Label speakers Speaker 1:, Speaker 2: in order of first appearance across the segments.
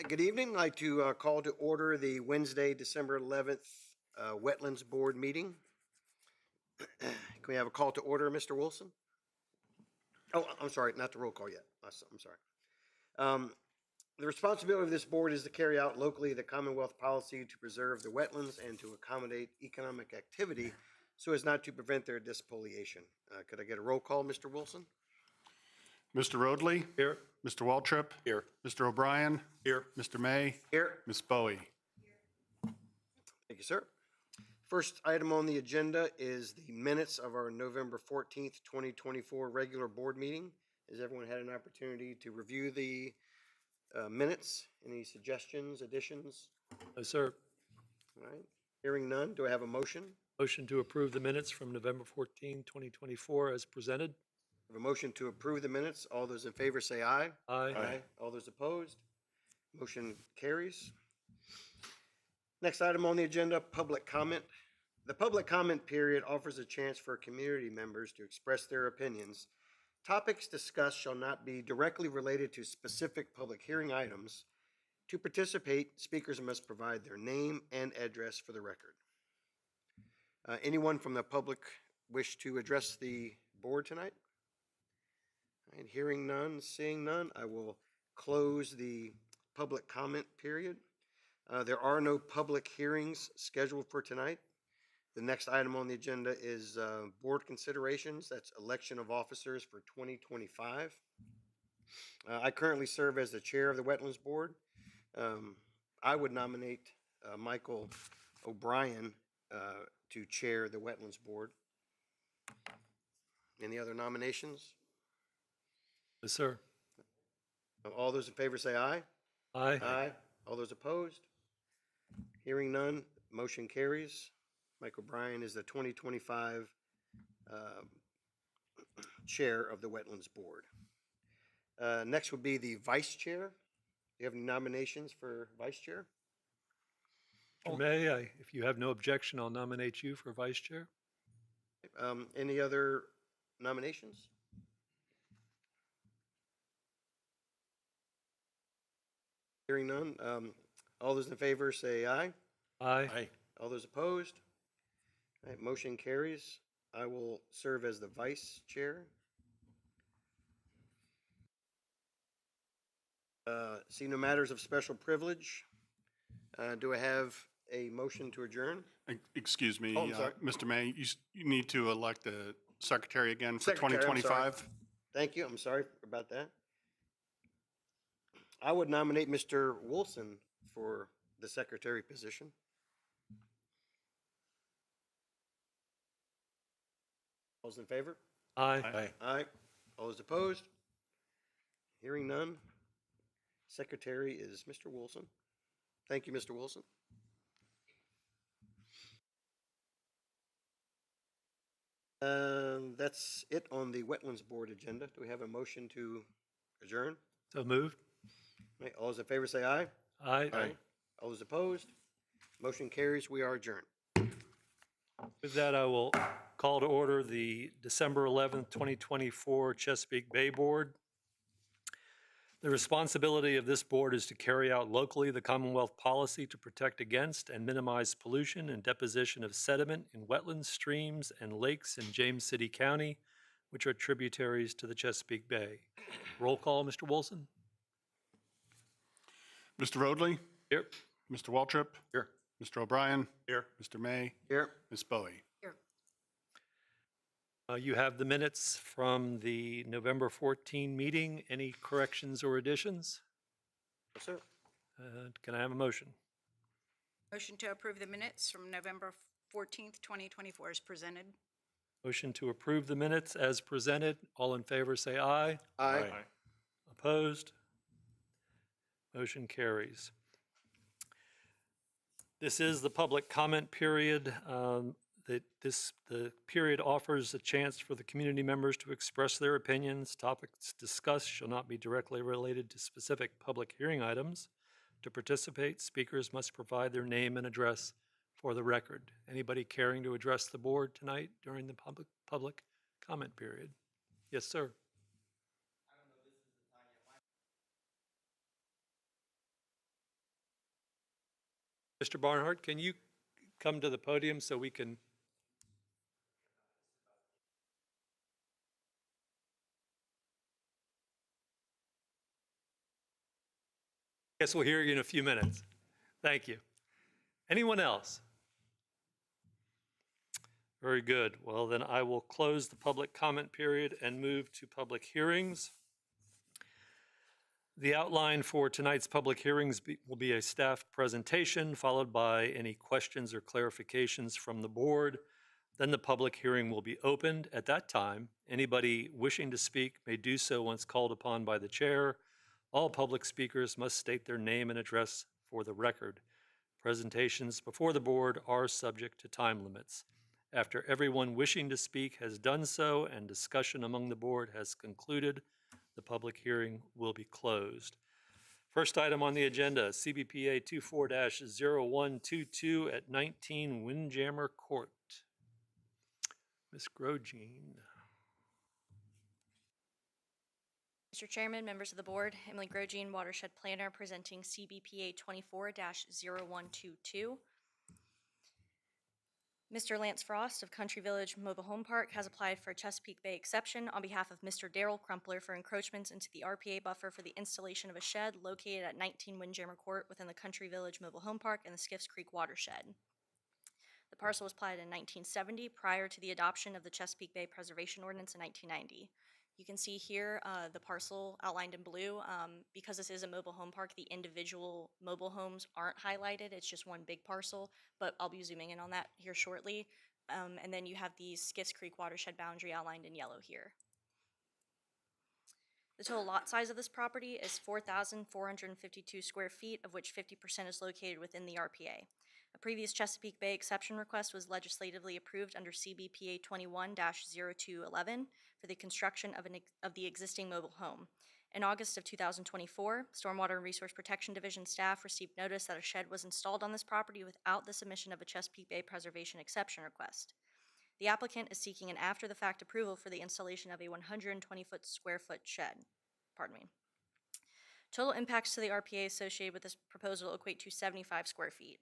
Speaker 1: Good evening. I'd like to call to order the Wednesday, December 11th Wetlands Board meeting. Can we have a call to order, Mr. Wilson? Oh, I'm sorry, not the roll call yet. I'm sorry. The responsibility of this board is to carry out locally the Commonwealth policy to preserve the wetlands and to accommodate economic activity so as not to prevent their despoliation. Could I get a roll call, Mr. Wilson?
Speaker 2: Mr. Roadley?
Speaker 3: Here.
Speaker 2: Mr. Waltrip?
Speaker 3: Here.
Speaker 2: Mr. O'Brien?
Speaker 3: Here.
Speaker 2: Mr. May?
Speaker 1: Here.
Speaker 2: Ms. Bowie?
Speaker 1: Thank you, sir. First item on the agenda is the minutes of our November 14th, 2024 regular board meeting. Has everyone had an opportunity to review the minutes? Any suggestions, additions?
Speaker 3: No, sir.
Speaker 1: All right. Hearing none, do I have a motion?
Speaker 3: Motion to approve the minutes from November 14, 2024 as presented.
Speaker 1: I have a motion to approve the minutes. All those in favor say aye.
Speaker 3: Aye.
Speaker 1: All those opposed? Motion carries. Next item on the agenda, public comment. The public comment period offers a chance for community members to express their opinions. Topics discussed shall not be directly related to specific public hearing items. To participate, speakers must provide their name and address for the record. Anyone from the public wish to address the board tonight? All right, hearing none, seeing none, I will close the public comment period. There are no public hearings scheduled for tonight. The next item on the agenda is board considerations. That's election of officers for 2025. I currently serve as the chair of the Wetlands Board. I would nominate Michael O'Brien to chair the Wetlands Board. Any other nominations?
Speaker 3: Yes, sir.
Speaker 1: All those in favor say aye.
Speaker 3: Aye.
Speaker 1: Aye. All those opposed? Hearing none, motion carries. Mike O'Brien is the 2025 chair of the Wetlands Board. Next would be the vice chair. Do you have any nominations for vice chair?
Speaker 3: Mr. May, if you have no objection, I'll nominate you for vice chair.
Speaker 1: Any other nominations? Hearing none. All those in favor say aye.
Speaker 3: Aye.
Speaker 1: All those opposed? All right, motion carries. I will serve as the vice chair. See no matters of special privilege. Do I have a motion to adjourn?
Speaker 2: Excuse me,
Speaker 1: Oh, I'm sorry.
Speaker 2: Mr. May, you need to elect the secretary again for
Speaker 1: Secretary, I'm sorry.
Speaker 2: 2025.
Speaker 1: Thank you. I'm sorry about that. I would nominate Mr. Wilson for the secretary position. All those in favor?
Speaker 3: Aye.
Speaker 1: Aye. All those opposed? Hearing none. Secretary is Mr. Wilson. Thank you, Mr. Wilson. That's it on the Wetlands Board agenda. Do we have a motion to adjourn?
Speaker 3: So moved.
Speaker 1: Right, all those in favor say aye.
Speaker 3: Aye.
Speaker 1: All those opposed? Motion carries. We are adjourned.
Speaker 3: With that, I will call to order the December 11th, 2024 Chesapeake Bay Board. The responsibility of this board is to carry out locally the Commonwealth policy to protect against and minimize pollution and deposition of sediment in wetlands, streams, and lakes in James City County, which are tributaries to the Chesapeake Bay. Roll call, Mr. Wilson.
Speaker 2: Mr. Roadley?
Speaker 3: Here.
Speaker 2: Mr. Waltrip?
Speaker 3: Here.
Speaker 2: Mr. O'Brien?
Speaker 3: Here.
Speaker 2: Mr. May?
Speaker 1: Here.
Speaker 2: Ms. Bowie?
Speaker 3: You have the minutes from the November 14 meeting. Any corrections or additions?
Speaker 1: Yes, sir.
Speaker 3: Can I have a motion?
Speaker 4: Motion to approve the minutes from November 14th, 2024 is presented.
Speaker 3: Motion to approve the minutes as presented. All in favor say aye.
Speaker 1: Aye.
Speaker 3: Opposed? Motion carries. This is the public comment period. The period offers a chance for the community members to express their opinions. Topics discussed shall not be directly related to specific public hearing items. To participate, speakers must provide their name and address for the record. Anybody caring to address the board tonight during the public comment period? Yes, sir. Mr. Barnhart, can you come to the podium so we can? Guess we'll hear you in a few minutes. Thank you. Anyone else? Very good. Well, then I will close the public comment period and move to public hearings. The outline for tonight's public hearings will be a staff presentation, followed by any questions or clarifications from the board. Then the public hearing will be opened. At that time, anybody wishing to speak may do so once called upon by the chair. All public speakers must state their name and address for the record. Presentations before the board are subject to time limits. After everyone wishing to speak has done so and discussion among the board has concluded, the public hearing will be closed. First item on the agenda, CBPA 24-0122 at 19 Windjammer Court. Ms. Grosjean.
Speaker 5: Mr. Chairman, members of the board, Emily Grosjean, Watershed Planner, presenting CBPA 24-0122. Mr. Lance Frost of Country Village Mobile Home Park has applied for a Chesapeake Bay exception on behalf of Mr. Daryl Crumpler for encroachments into the RPA buffer for the installation of a shed located at 19 Windjammer Court within the Country Village Mobile Home Park and the Skiffs Creek watershed. The parcel was platted in 1970 prior to the adoption of the Chesapeake Bay Preservation Ordinance in 1990. You can see here the parcel outlined in blue. Because this is a mobile home park, the individual mobile homes aren't highlighted. It's just one big parcel, but I'll be zooming in on that here shortly. And then you have the Skiffs Creek watershed boundary outlined in yellow here. The total lot size of this property is 4,452 square feet, of which 50% is located within the RPA. A previous Chesapeake Bay exception request was legislatively approved under CBPA 21-0211 for the construction of the existing mobile home. In August of 2024, Stormwater and Resource Protection Division staff received notice that a shed was installed on this property without the submission of a Chesapeake Bay Preservation exception request. The applicant is seeking an after-the-fact approval for the installation of a 120-square-foot shed. Total impacts to the RPA associated with this proposal equate to 75 square feet.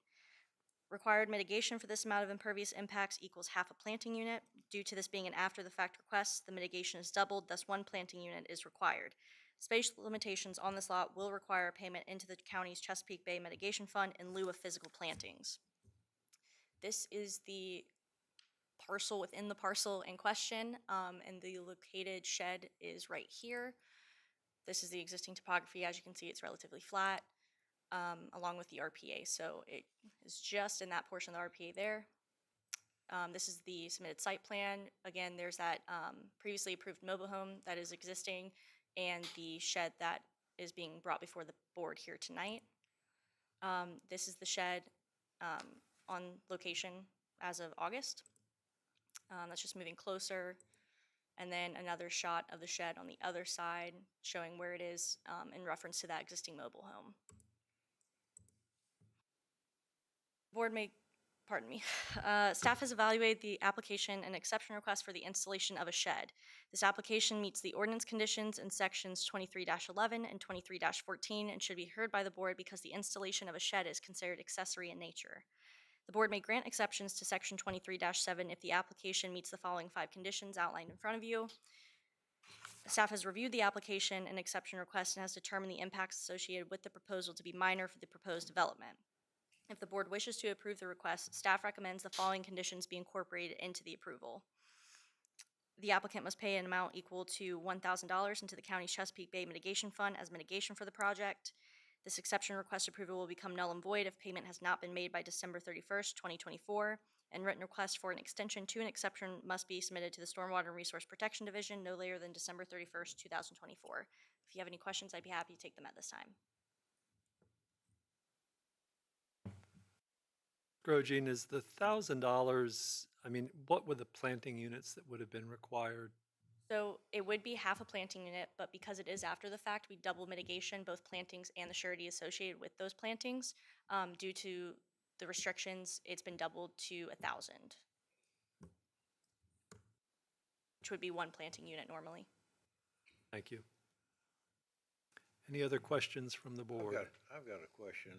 Speaker 5: Required mitigation for this amount of impervious impacts equals half a planting unit. Due to this being an after-the-fact request, the mitigation is doubled, thus one planting unit is required. Space limitations on this lot will require payment into the county's Chesapeake Bay Mitigation Fund in lieu of physical plantings. This is the parcel within the parcel in question, and the located shed is right here. This is the existing topography. As you can see, it's relatively flat. Along with the RPA. So it is just in that portion of the RPA there. This is the submitted site plan. Again, there's that previously approved mobile home that is existing and the shed that is being brought before the board here tonight. This is the shed on location as of August. That's just moving closer. And then another shot of the shed on the other side showing where it is in reference to that existing mobile home. Board may, staff has evaluated the application and exception request for the installation of a shed. This application meets the ordinance conditions in sections 23-11 and 23-14 and should be heard by the board because the installation of a shed is considered accessory in nature. The board may grant exceptions to section 23-7 if the application meets the following 5 conditions outlined in front of you. Staff has reviewed the application and exception request and has determined the impacts associated with the proposal to be minor for the proposed development. If the board wishes to approve the request, staff recommends the following conditions be incorporated into the approval. The applicant must pay an amount equal to $1,000 into the county's Chesapeake Bay Mitigation Fund as mitigation for the project. This exception request approval will become null and void if payment has not been made by December 31st, 2024, and written request for an extension to an exception must be submitted to the Stormwater and Resource Protection Division no later than December 31st, 2024. If you have any questions, I'd be happy to take them at this time.
Speaker 3: Grosjean, is the $1,000, I mean, what were the planting units that would have been required?
Speaker 5: So it would be half a planting unit, but because it is after the fact, we double mitigation, both plantings and the surety associated with those plantings. Due to the restrictions, it's been doubled to 1,000, which would be one planting unit normally.
Speaker 3: Thank you. Any other questions from the board?
Speaker 6: I've got a question.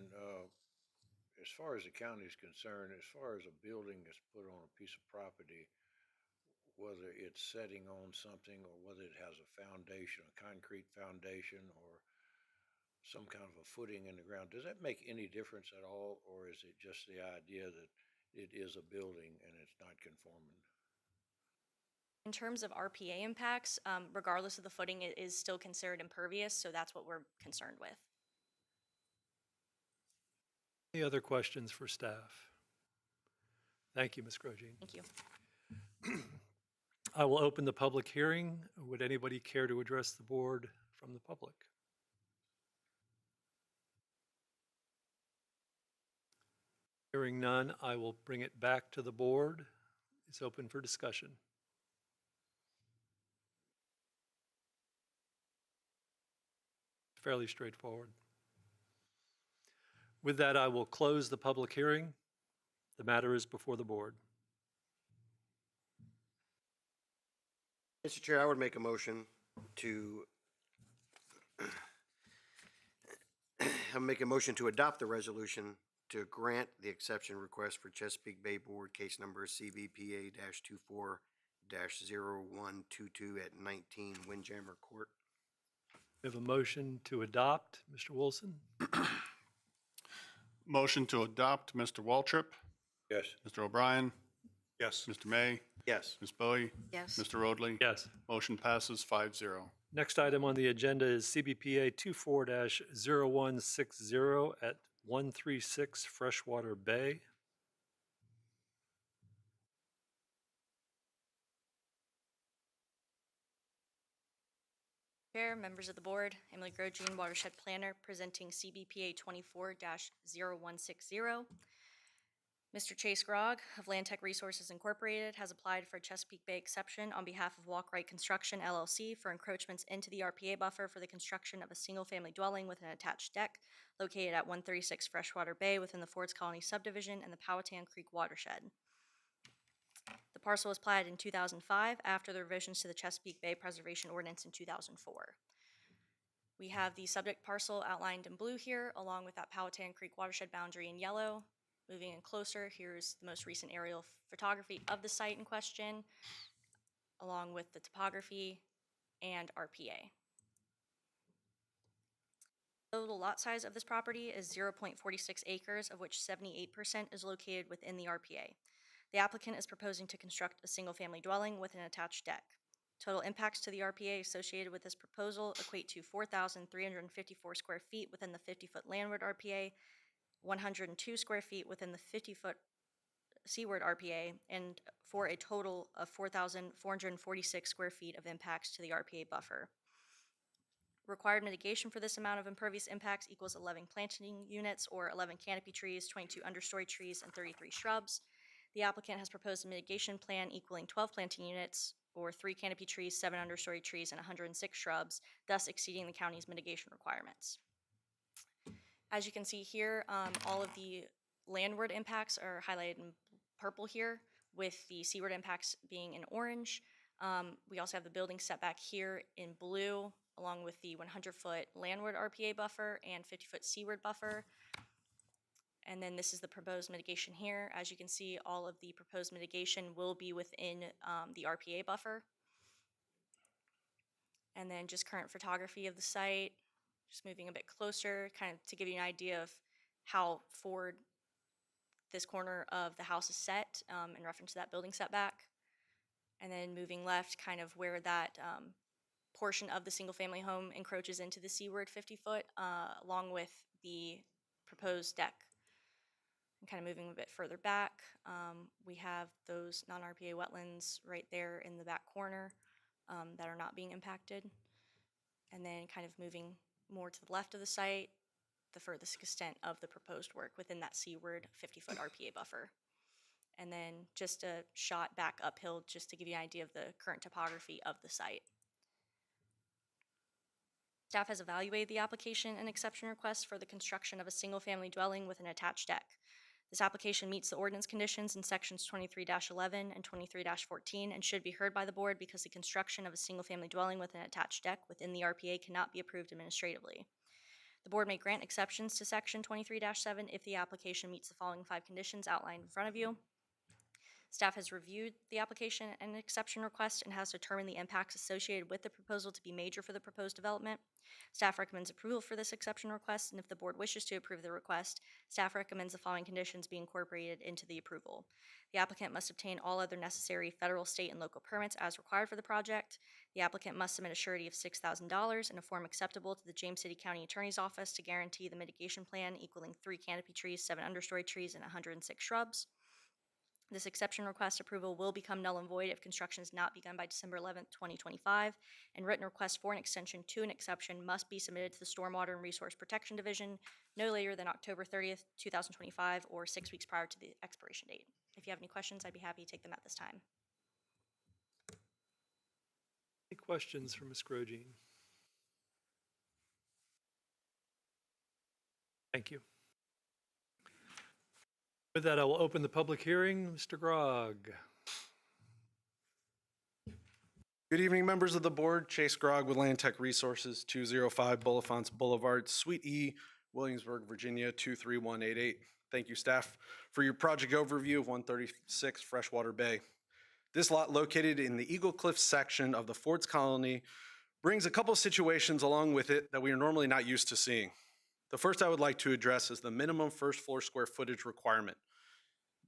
Speaker 6: as far as the county is concerned, as far as a building that's put on a piece of property, whether it's setting on something or whether it has a foundation, a concrete foundation, or some kind of a footing in the ground, does that make any difference at all? Or is it just the idea that it is a building and it's not conforming?
Speaker 5: In terms of RPA impacts, regardless of the footing, it is still considered impervious, so that's what we're concerned with.
Speaker 3: Any other questions for staff? Thank you, Ms. Grosjean.
Speaker 5: Thank you.
Speaker 3: I will open the public hearing. Would anybody care to address the board from the public? Hearing none, I will bring it back to the board. It's open for discussion. Fairly straightforward. With that, I will close the public hearing. The matter is before the board.
Speaker 1: Mr. Chair, I would make a motion to adopt the resolution to grant the exception request for Chesapeake Bay Board case number CBPA-24-0122 at 19 Windjammer Court.
Speaker 3: We have a motion to adopt. Mr. Wilson?
Speaker 2: Motion to adopt, Mr. Waltrip,
Speaker 6: Yes.
Speaker 2: Mr. O'Brien,
Speaker 6: Yes.
Speaker 2: Mr. May,
Speaker 1: Yes.
Speaker 2: Ms. Bowie,
Speaker 4: Yes.
Speaker 2: Mr. Rodley.
Speaker 3: Yes.
Speaker 2: Motion passes 5-0.
Speaker 3: Next item on the agenda is CBPA 24-0160 at 136 Freshwater Bay.
Speaker 5: Chair, members of the board, Emily Grosjean, Watershed Planner, presenting CBPA 24-0160. Mr. Chase Grogg of Land Tech Resources Incorporated has applied for a Chesapeake Bay exception on behalf of Walk-Right Construction LLC for encroachments into the RPA buffer for the construction of a single-family dwelling with an attached deck located at 136 Freshwater Bay within the Fords Colony subdivision and the Powhatan Creek watershed. The parcel was platted in 2005 after the revisions to the Chesapeake Bay Preservation Ordinance in 2004. We have the subject parcel outlined in blue here, along with that Powhatan Creek watershed boundary in yellow. Moving in closer, here's the most recent aerial photography of the site in question, along with the topography and RPA. Total lot size of this property is 0.46 acres, of which 78% is located within the RPA. The applicant is proposing to construct a single-family dwelling with an attached deck. Total impacts to the RPA associated with this proposal equate to 4,354 square feet within the 50-foot landward RPA, 102 square feet within the 50-foot seaward RPA, and for a total of 4,446 square feet of impacts to the RPA buffer. Required mitigation for this amount of impervious impacts equals 11 planting units or 11 canopy trees, 22 understory trees, and 33 shrubs. The applicant has proposed a mitigation plan equaling 12 planting units or 3 canopy trees, 7 understory trees, and 106 shrubs, thus exceeding the county's mitigation requirements. As you can see here, all of the landward impacts are highlighted in purple here, with the seaward impacts being in orange. We also have the building setback here in blue, along with the 100-foot landward RPA buffer and 50-foot seaward buffer. And then this is the proposed mitigation here. As you can see, all of the proposed mitigation will be within the RPA buffer. And then just current photography of the site. Just moving a bit closer, kind of to give you an idea of how forward this corner of the house is set in reference to that building setback. And then moving left, kind of where that portion of the single-family home encroaches into the seaward 50-foot, along with the proposed deck. And kind of moving a bit further back, we have those non-RPA wetlands right there in the back corner that are not being impacted. And then kind of moving more to the left of the site, the furthest extent of the proposed work within that seaward 50-foot RPA buffer. And then just a shot back uphill just to give you an idea of the current topography of the site. Staff has evaluated the application and exception request for the construction of a single-family dwelling with an attached deck. This application meets the ordinance conditions in sections 23-11 and 23-14 and should be heard by the board because the construction of a single-family dwelling with an attached deck within the RPA cannot be approved administratively. The board may grant exceptions to Section 23-7 if the application meets the following 5 conditions outlined in front of you. Staff has reviewed the application and exception request and has determined the impacts associated with the proposal to be major for the proposed development. Staff recommends approval for this exception request, and if the board wishes to approve the request, staff recommends the following conditions be incorporated into the approval. The applicant must obtain all other necessary federal, state, and local permits as required for the project. The applicant must submit a surety of $6,000 in a form acceptable to the James City County Attorney's Office to guarantee the mitigation plan equaling 3 canopy trees, 7 understory trees, and 106 shrubs. This exception request approval will become null and void if construction is not begun by December 11th, 2025, and written requests for an extension to an exception must be submitted to the Stormwater and Resource Protection Division no later than October 30th, 2025, or 6 weeks prior to the expiration date. If you have any questions, I'd be happy to take them at this time.
Speaker 3: Any questions for Ms. Grosjean? Thank you. With that, I will open the public hearing. Mr. Grog.
Speaker 7: Good evening, members of the board. Chase Grog with Land Tech Resources, 205 Bullifonts Boulevard, Suite E, Williamsburg, Virginia, 23188. Thank you, staff, for your project overview of 136 Freshwater Bay. This lot, located in the Eagle Cliff section of the Fords Colony, brings a couple of situations along with it that we are normally not used to seeing. The first I would like to address is the minimum first floor square footage requirement.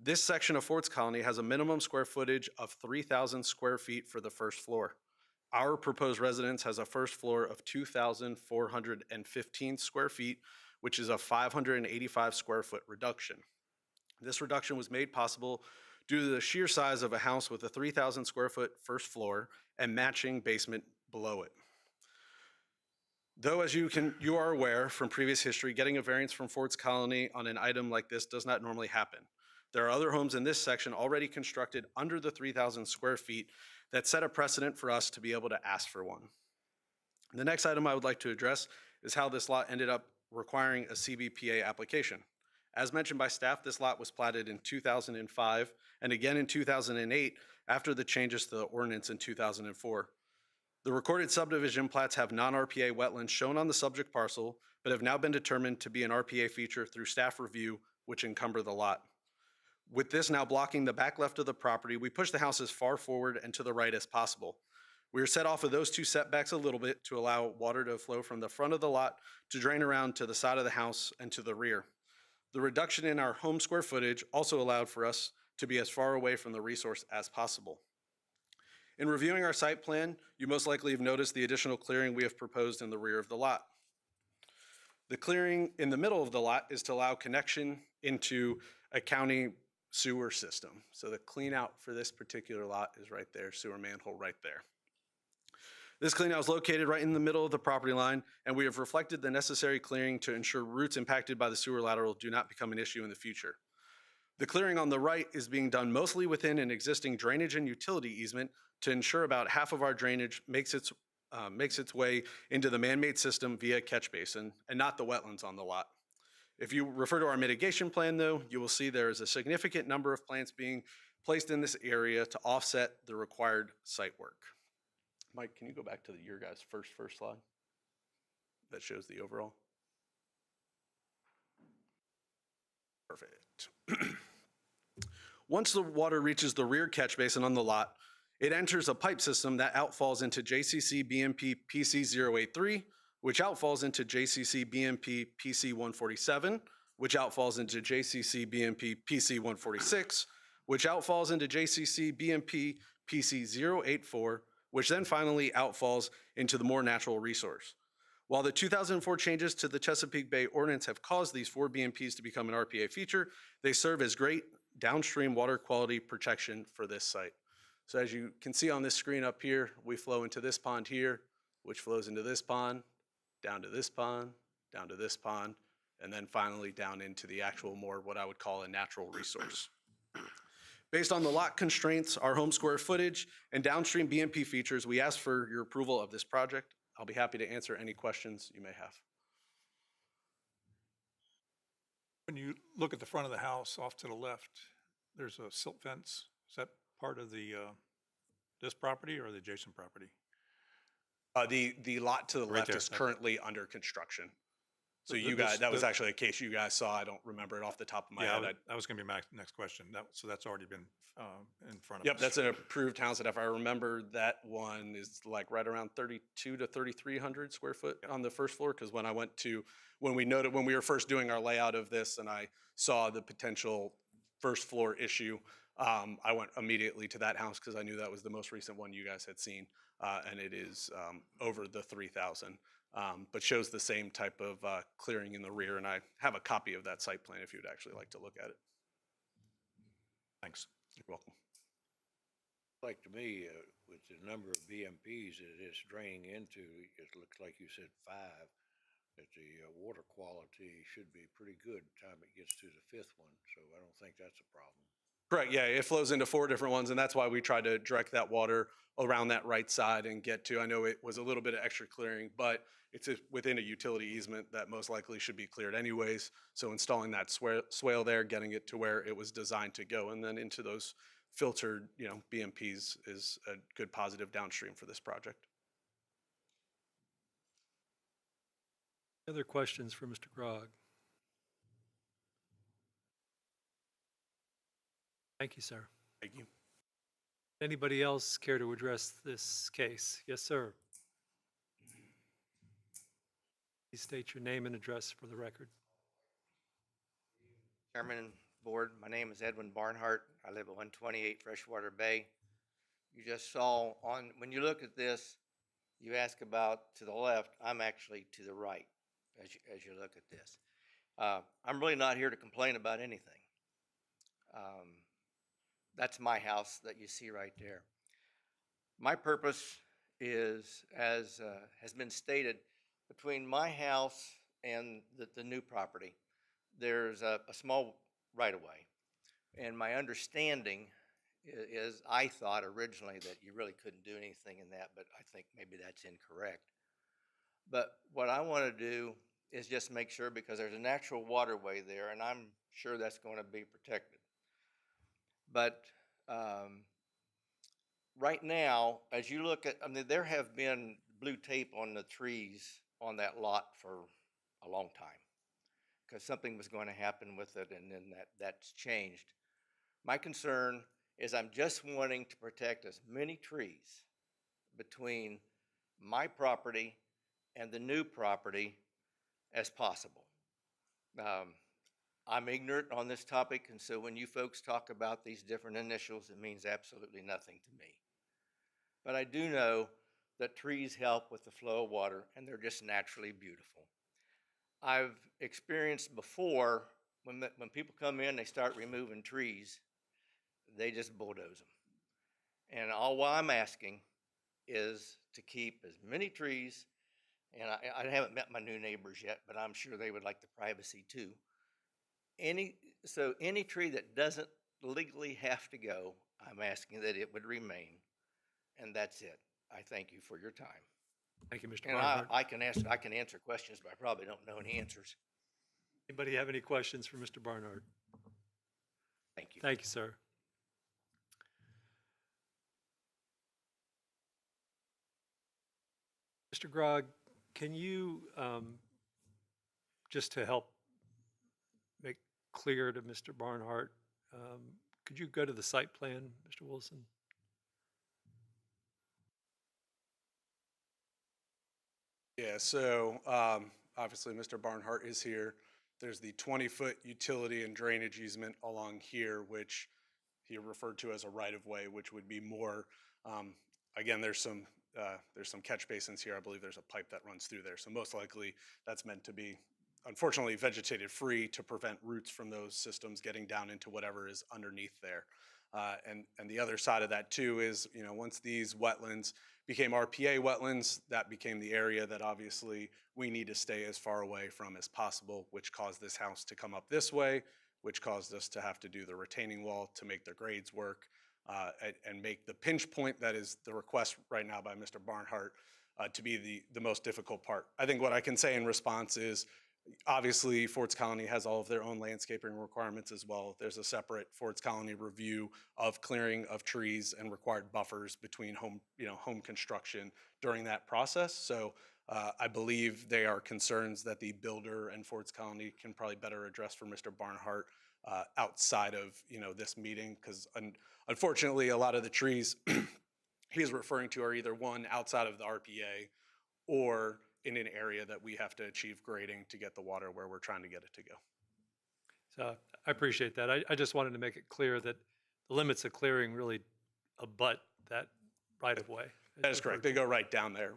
Speaker 7: This section of Forts Colony has a minimum square footage of 3,000 square feet for the first floor. Our proposed residence has a first floor of 2,415 square feet, which is a 585 square foot reduction. This reduction was made possible due to the sheer size of a house with a 3,000 square foot first floor and matching basement below it. Though, as you are aware from previous history, getting a variance from Forts Colony on an item like this does not normally happen. There are other homes in this section already constructed under the 3,000 square feet that set a precedent for us to be able to ask for one. The next item I would like to address is how this lot ended up requiring a CBPA application. As mentioned by staff, this lot was platted in 2005 and again in 2008 after the changes to the ordinance in 2004. The recorded subdivision plats have non-RPA wetlands shown on the subject parcel, but have now been determined to be an RPA feature through staff review, which encumber the lot. With this now blocking the back left of the property, we push the house as far forward and to the right as possible. We are set off of those two setbacks a little bit to allow water to flow from the front of the lot to drain around to the side of the house and to the rear. The reduction in our home square footage also allowed for us to be as far away from the resource as possible. In reviewing our site plan, you most likely have noticed the additional clearing we have proposed in the rear of the lot. The clearing in the middle of the lot is to allow connection into a county sewer system. So the clean out for this particular lot is right there, sewer manhole right there. This clean out is located right in the middle of the property line, and we have reflected the necessary clearing to ensure roots impacted by the sewer lateral do not become an issue in the future. The clearing on the right is being done mostly within an existing drainage and utility easement to ensure about half of our drainage makes its way into the man-made system via catch basin and not the wetlands on the lot. If you refer to our mitigation plan, though, you will see there is a significant number of plants being placed in this area to offset the required site work. Mike, can you go back to your guys' first slide? That shows the overall. Perfect. Once the water reaches the rear catch basin on the lot, it enters a pipe system that outfalls into JCC BMP PC 083, which outfalls into JCC BMP PC 147, which outfalls into JCC BMP PC 146, which outfalls into JCC BMP PC 084, which then finally outfalls into the more natural resource. While the 2004 changes to the Chesapeake Bay Ordinance have caused these 4 BMPs to become an RPA feature, they serve as great downstream water quality protection for this site. So as you can see on this screen up here, we flow into this pond here, which flows into this pond, down to this pond, down to this pond, and then finally down into the actual more what I would call a natural resource. Based on the lot constraints, our home square footage, and downstream BMP features, we ask for your approval of this project. I'll be happy to answer any questions you may have.
Speaker 8: When you look at the front of the house off to the left, there's a silt fence. Is that part of the this property or the adjacent property?
Speaker 7: The lot to the
Speaker 8: Right
Speaker 7: left
Speaker 8: there.
Speaker 7: is currently under construction. So
Speaker 8: The-
Speaker 7: you
Speaker 8: the-
Speaker 7: guys, that was
Speaker 8: the-
Speaker 7: actually a case you guys saw. I don't remember it off the top of my
Speaker 8: Yeah,
Speaker 7: head.
Speaker 8: that was going to be my next question. So that's already been in front of us.
Speaker 7: Yep, that's an approved house, and if I remember, that one is like right around 32 to 3,300 square foot on the first floor, because when we were first doing our layout of this and I saw the potential first floor issue, I went immediately to that house because I knew that was the most recent one you guys had seen, and it is over the 3,000, but shows the same type of clearing in the rear, and I have a copy of that site plan if you'd actually like to look at it.
Speaker 8: Thanks.
Speaker 7: You're welcome.
Speaker 6: Like to me, with the number of BMPs that it's draining into, it looks like you said 5, that the water quality should be pretty good time it gets to the 5th one, so I don't think that's a problem.
Speaker 7: Correct, yeah, it flows into 4 different ones, and that's why we tried to direct that water around that right side and get to, I know it was a little bit of extra clearing, but it's within a utility easement that most likely should be cleared anyways. So installing that swale there, getting it to where it was designed to go, and then into those filtered, BMPs is a good positive downstream for this project.
Speaker 3: Other questions for Mr. Grog? Thank you, sir.
Speaker 7: Thank you.
Speaker 3: Anybody else care to address this case? Yes, sir. Please state your name and address for the record.
Speaker 9: Chairman and Board, my name is Edwin Barnhart. I live at 128 Freshwater Bay. You just saw when you look at this, you ask about to the left, I'm actually to the right as you look at this. I'm really not here to complain about anything. That's my house that you see right there. My purpose is, as has been stated, between my house and the new property, there's a small right-of-way. And my understanding is, I thought originally that you really couldn't do anything in that, but I think maybe that's incorrect. But what I want to do is just make sure, because there's a natural waterway there, and I'm sure that's going to be protected. But right now, as you look at, there have been blue tape on the trees on that lot for a long time, because something was going to happen with it, and then that's changed. My concern is I'm just wanting to protect as many trees between my property and the new property as possible. I'm ignorant on this topic, and so when you folks talk about these different initials, it means absolutely nothing to me. But I do know that trees help with the flow of water, and they're just naturally beautiful. I've experienced before, when people come in, they start removing trees, they just bulldoze them. And all I'm asking is to keep as many trees, and I haven't met my new neighbors yet, but I'm sure they would like the privacy too. So any tree that doesn't legally have to go, I'm asking that it would remain, and that's it. I thank you for your time.
Speaker 3: Thank you, Mr.
Speaker 9: And
Speaker 3: Barnhart.
Speaker 9: I can answer questions, but I probably don't know any answers.
Speaker 3: Anybody have any questions for Mr. Barnhart?
Speaker 9: Thank you.
Speaker 3: Thank you, sir. Mr. Grog, can you, just to help make clear to Mr. Barnhart, could you go to the site plan, Mr. Wilson?
Speaker 7: Yeah, so obviously Mr. Barnhart is here. There's the 20-foot utility and drainage easement along here, which he referred to as a right-of-way, which would be more, again, there's some catch basins here. I believe there's a pipe that runs through there. So most likely that's meant to be, unfortunately, vegetated free to prevent roots from those systems getting down into whatever is underneath there. And the other side of that too is, once these wetlands became RPA wetlands, that became the area that obviously we need to stay as far away from as possible, which caused this house to come up this way, which caused us to have to do the retaining wall to make the grades work, and make the pinch point that is the request right now by Mr. Barnhart to be the most difficult part. I think what I can say in response is, obviously, Ford's Colony has all of their own landscaping requirements as well. There's a separate Ford's Colony review of clearing of trees and required buffers between home construction during that process. So I believe they are concerns that the builder and Ford's Colony can probably better address for Mr. Barnhart outside of, this meeting, because unfortunately, a lot of the trees he's referring to are either one outside of the RPA or in an area that we have to achieve grading to get the water where we're trying to get it to go.
Speaker 3: So I appreciate that. I just wanted to make it clear that the limits of clearing really abut that right-of-way.
Speaker 7: That is correct. They go right down there.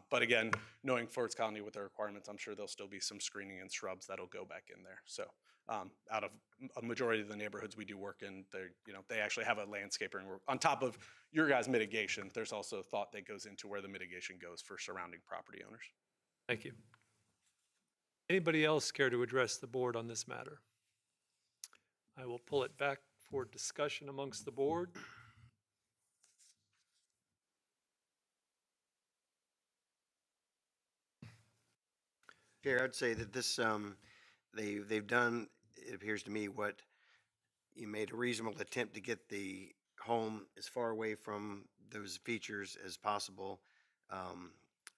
Speaker 7: But again, knowing Ford's Colony with their requirements, I'm sure there'll still be some screening and shrubs that'll go back in there. So out of a majority of the neighborhoods we do work in, they actually have a landscaping. On top of your guys' mitigation, there's also thought that goes into where the mitigation goes for surrounding property owners.
Speaker 3: Thank you. Anybody else care to address the board on this matter? I will pull it back for discussion amongst the board.
Speaker 1: Chair, I'd say that this, they've done, it appears to me, what you made a reasonable attempt to get the home as far away from those features as possible.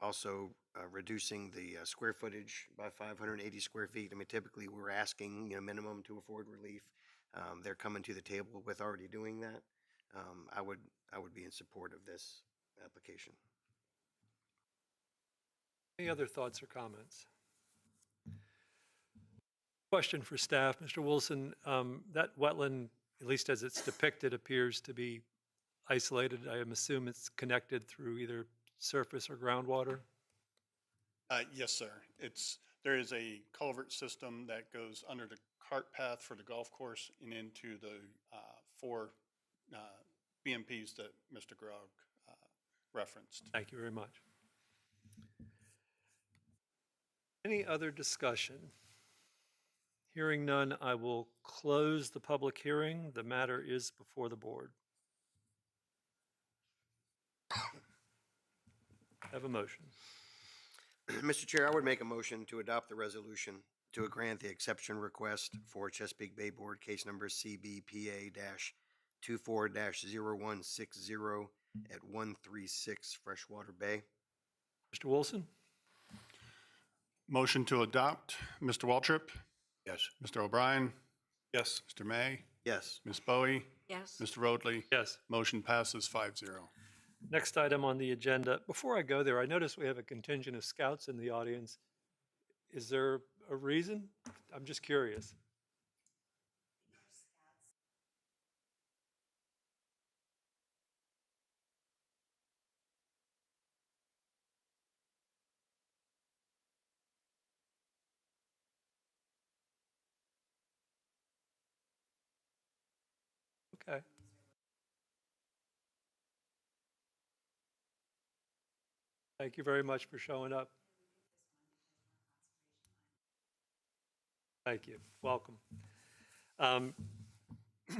Speaker 1: Also, reducing the square footage by 580 square feet. I mean, typically we're asking, minimum to afford relief. They're coming to the table with already doing that. I would be in support of this application.
Speaker 3: Any other thoughts or comments? Question for staff, Mr. Wilson. That wetland, at least as it's depicted, appears to be isolated. I assume it's connected through either surface or groundwater?
Speaker 2: Yes, sir. There is a culvert system that goes under the cart path for the golf course and into the four BMPs that Mr. Grog referenced.
Speaker 3: Thank you very much. Any other discussion? Hearing none, I will close the public hearing. The matter is before the board. Have a motion.
Speaker 1: Mr. Chair, I would make a motion to adopt the resolution to grant the exception request for Chesapeake Bay Board case number CBPA-24-0160 at 136 Freshwater Bay.
Speaker 3: Mr. Wilson?
Speaker 2: Motion to adopt. Mr. Waltrip?
Speaker 6: Yes.
Speaker 2: Mr. O'Brien?
Speaker 8: Yes.
Speaker 2: Mr. May?
Speaker 1: Yes.
Speaker 2: Ms. Bowie?
Speaker 4: Yes.
Speaker 2: Mr. Roadley?
Speaker 3: Yes.
Speaker 2: Motion passes 5-0.
Speaker 3: Next item on the agenda. Before I go there, I notice we have a contingent of scouts in the audience. Is there a reason? I'm just curious. Okay. Thank you very much for showing up. Thank you. Welcome.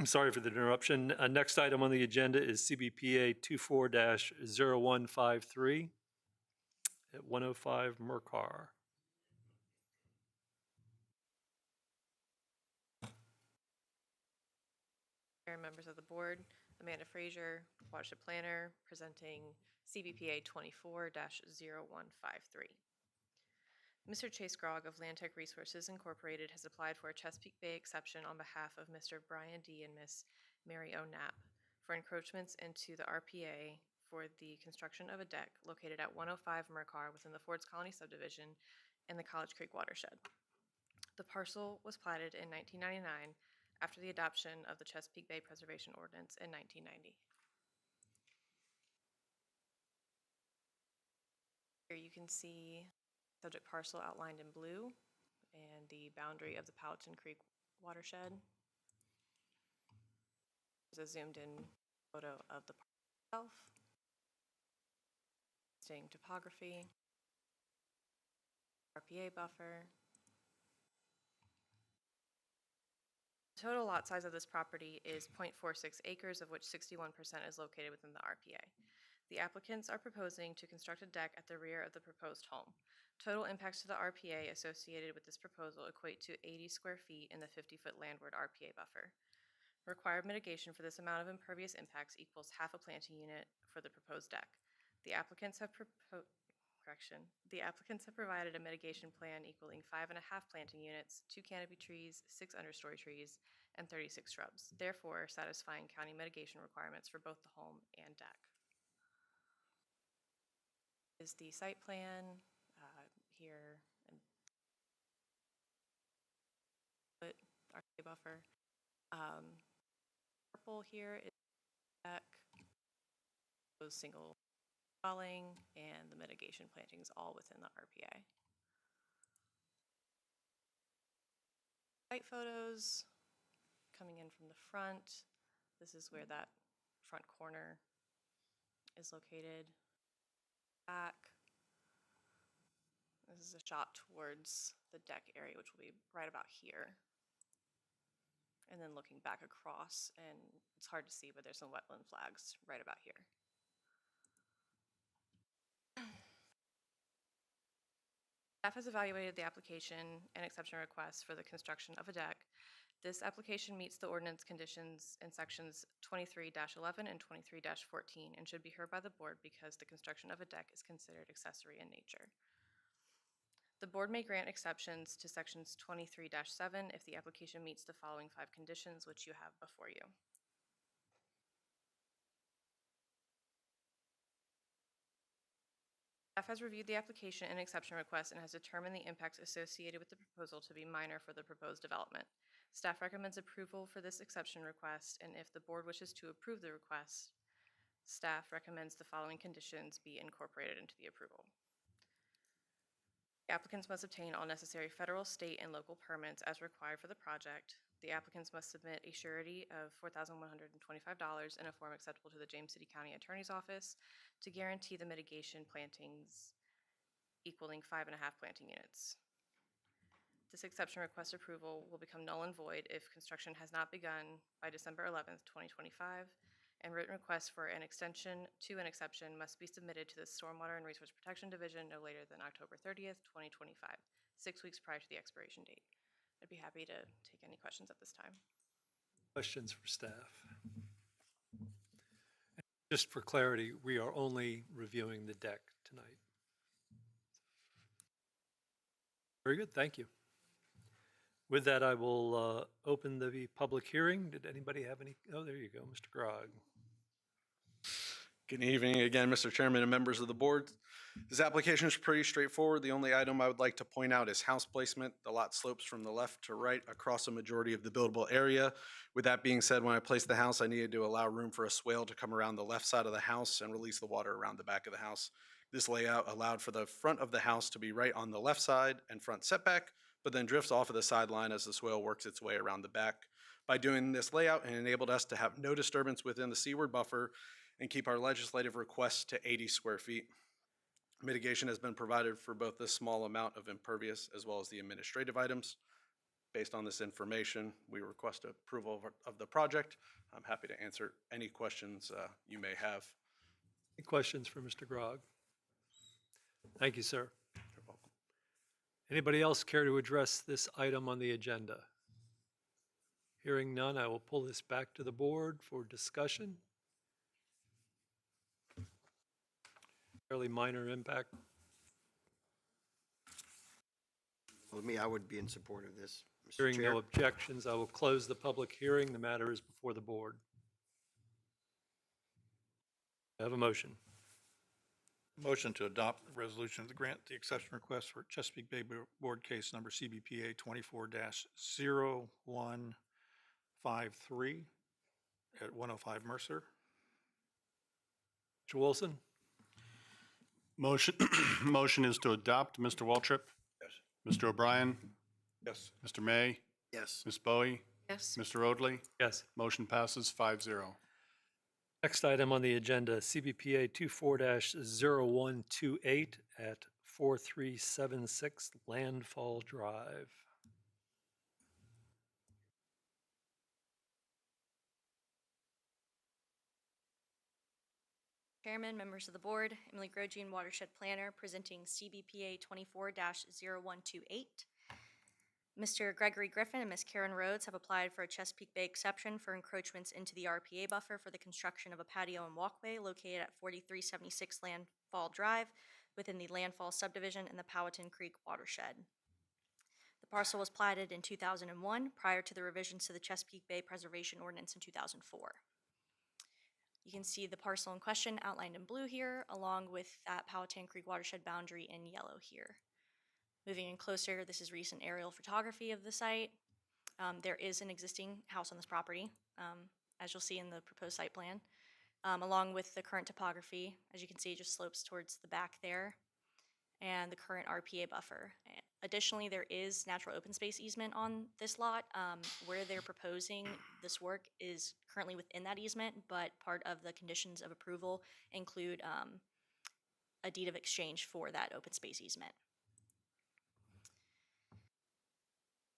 Speaker 3: Sorry for the interruption. Next item on the agenda is CBPA 24-0153 at 105 Mercar.
Speaker 10: Mayor and members of the board, Amanda Frazier, watershed planner, presenting CBPA 24-0153. Mr. Chase Grog of Land Tech Resources Incorporated has applied for a Chesapeake Bay exception on behalf of Mr. Brian D. and Miss Mary O. Knapp for encroachments into the RPA for the construction of a deck located at 105 Mercar within the Ford's Colony subdivision in the College Creek watershed. The parcel was platted in 1999 after the adoption of the Chesapeake Bay Preservation Ordinance in 1990. Here you can see subject parcel outlined in blue and the boundary of the Powhatan Creek watershed. There's a zoomed in photo of the parcel itself. Listing topography, RPA buffer. The total lot size of this property is 0.46 acres, of which 61% is located within the RPA. The applicants are proposing to construct a deck at the rear of the proposed home. Total impacts to the RPA associated with this proposal equate to 80 square feet in the 50-foot landward RPA buffer. Required mitigation for this amount of impervious impacts equals half a planting unit for the proposed deck. The applicants have correction. The applicants have provided a mitigation plan equaling 5.5 planting units, 2 canopy trees, 6 understory trees, and 36 shrubs, therefore satisfying county mitigation requirements for both the home and deck. Is the site plan here and put RPA buffer. Purple here is deck, those single dwelling, and the mitigation plantings all within the RPA. Site photos coming in from the front. This is where that front corner is located. Back. This is a shot towards the deck area, which will be right about here. And then looking back across, and it's hard to see, but there's some wetland flags right about here. Staff has evaluated the application and exception request for the construction of a deck. This application meets the ordinance conditions in sections 23-11 and 23-14 and should be heard by the board because the construction of a deck is considered accessory in nature. The board may grant exceptions to sections 23-7 if the application meets the following 5 conditions, which you have before you. Staff has reviewed the application and exception request and has determined the impacts associated with the proposal to be minor for the proposed development. Staff recommends approval for this exception request, and if the board wishes to approve the request, staff recommends the following conditions be incorporated into the approval. The applicants must obtain all necessary federal, state, and local permits as required for the project. The applicants must submit a surety of $4,125 in a form acceptable to the James City County Attorney's Office to guarantee the mitigation plantings equaling 5.5 planting units. This exception request approval will become null and void if construction has not begun by December 11th, 2025, and written requests for an extension to an exception must be submitted to the Stormwater and Resource Protection Division no later than October 30th, 2025, 6 weeks prior to the expiration date. I'd be happy to take any questions at this time.
Speaker 3: Questions for staff? Just for clarity, we are only reviewing the deck tonight. Very good, thank you. With that, I will open the public hearing. Did anybody have any? Oh, there you go, Mr. Grogg.
Speaker 7: Good evening again, Mr. Chairman and members of the board. This application is pretty straightforward. The only item I would like to point out is house placement. The lot slopes from the left to right across a majority of the buildable area. With that being said, when I placed the house, I needed to allow room for a swale to come around the left side of the house and release the water around the back of the house. This layout allowed for the front of the house to be right on the left side and front setback, but then drifts off of the sideline as the swale works its way around the back. By doing this layout, it enabled us to have no disturbance within the seaward buffer and keep our legislative requests to 80 square feet. Mitigation has been provided for both this small amount of impervious as well as the administrative items. Based on this information, we request approval of the project. I'm happy to answer any questions you may have.
Speaker 3: Any questions for Mr. Grogg? Thank you, sir.
Speaker 7: You're welcome.
Speaker 3: Anybody else care to address this item on the agenda? Hearing none, I will pull this back to the board for discussion. Fairly minor impact.
Speaker 1: Well, I would be in support of this, Mr.
Speaker 3: Hearing
Speaker 1: Chair.
Speaker 3: no objections, I will close the public hearing. The matter is before the board. I have a motion.
Speaker 8: Motion to adopt the resolution to grant the exception request for Chesapeake Bay Board case number CBPA 24-0153 at 105 Mercer.
Speaker 3: Mr. Wilson?
Speaker 2: Motion is to adopt. Mr. Waltrip?
Speaker 6: Yes.
Speaker 2: Mr. O'Brien?
Speaker 8: Yes.
Speaker 2: Mr. May?
Speaker 1: Yes.
Speaker 2: Ms. Bowie?
Speaker 10: Yes.
Speaker 2: Mr. Oatley?
Speaker 3: Yes.
Speaker 2: Motion passes 5-0.
Speaker 3: Next item on the agenda, CBPA 24-0128 at 4376 Landfall Drive.
Speaker 5: Chairman, members of the board, Emily Grosjean, Watershed Planner, presenting CBPA 24-0128. Mr. Gregory Griffin and Ms. Karen Rhodes have applied for a Chesapeake Bay exception for encroachments into the RPA buffer for the construction of a patio and walkway located at 4376 Landfall Drive within the Landfall subdivision in the Powhatan Creek watershed. The parcel was platted in 2001 prior to the revisions to the Chesapeake Bay Preservation Ordinance in 2004. You can see the parcel in question outlined in blue here, along with that Powhatan Creek watershed boundary in yellow here. Moving in closer, this is recent aerial photography of the site. There is an existing house on this property, as you'll see in the proposed site plan, along with the current topography. As you can see, it just slopes towards the back there, and the current RPA buffer. Additionally, there is natural open space easement on this lot. Where they're proposing this work is currently within that easement, but part of the conditions of approval include a deed of exchange for that open space easement.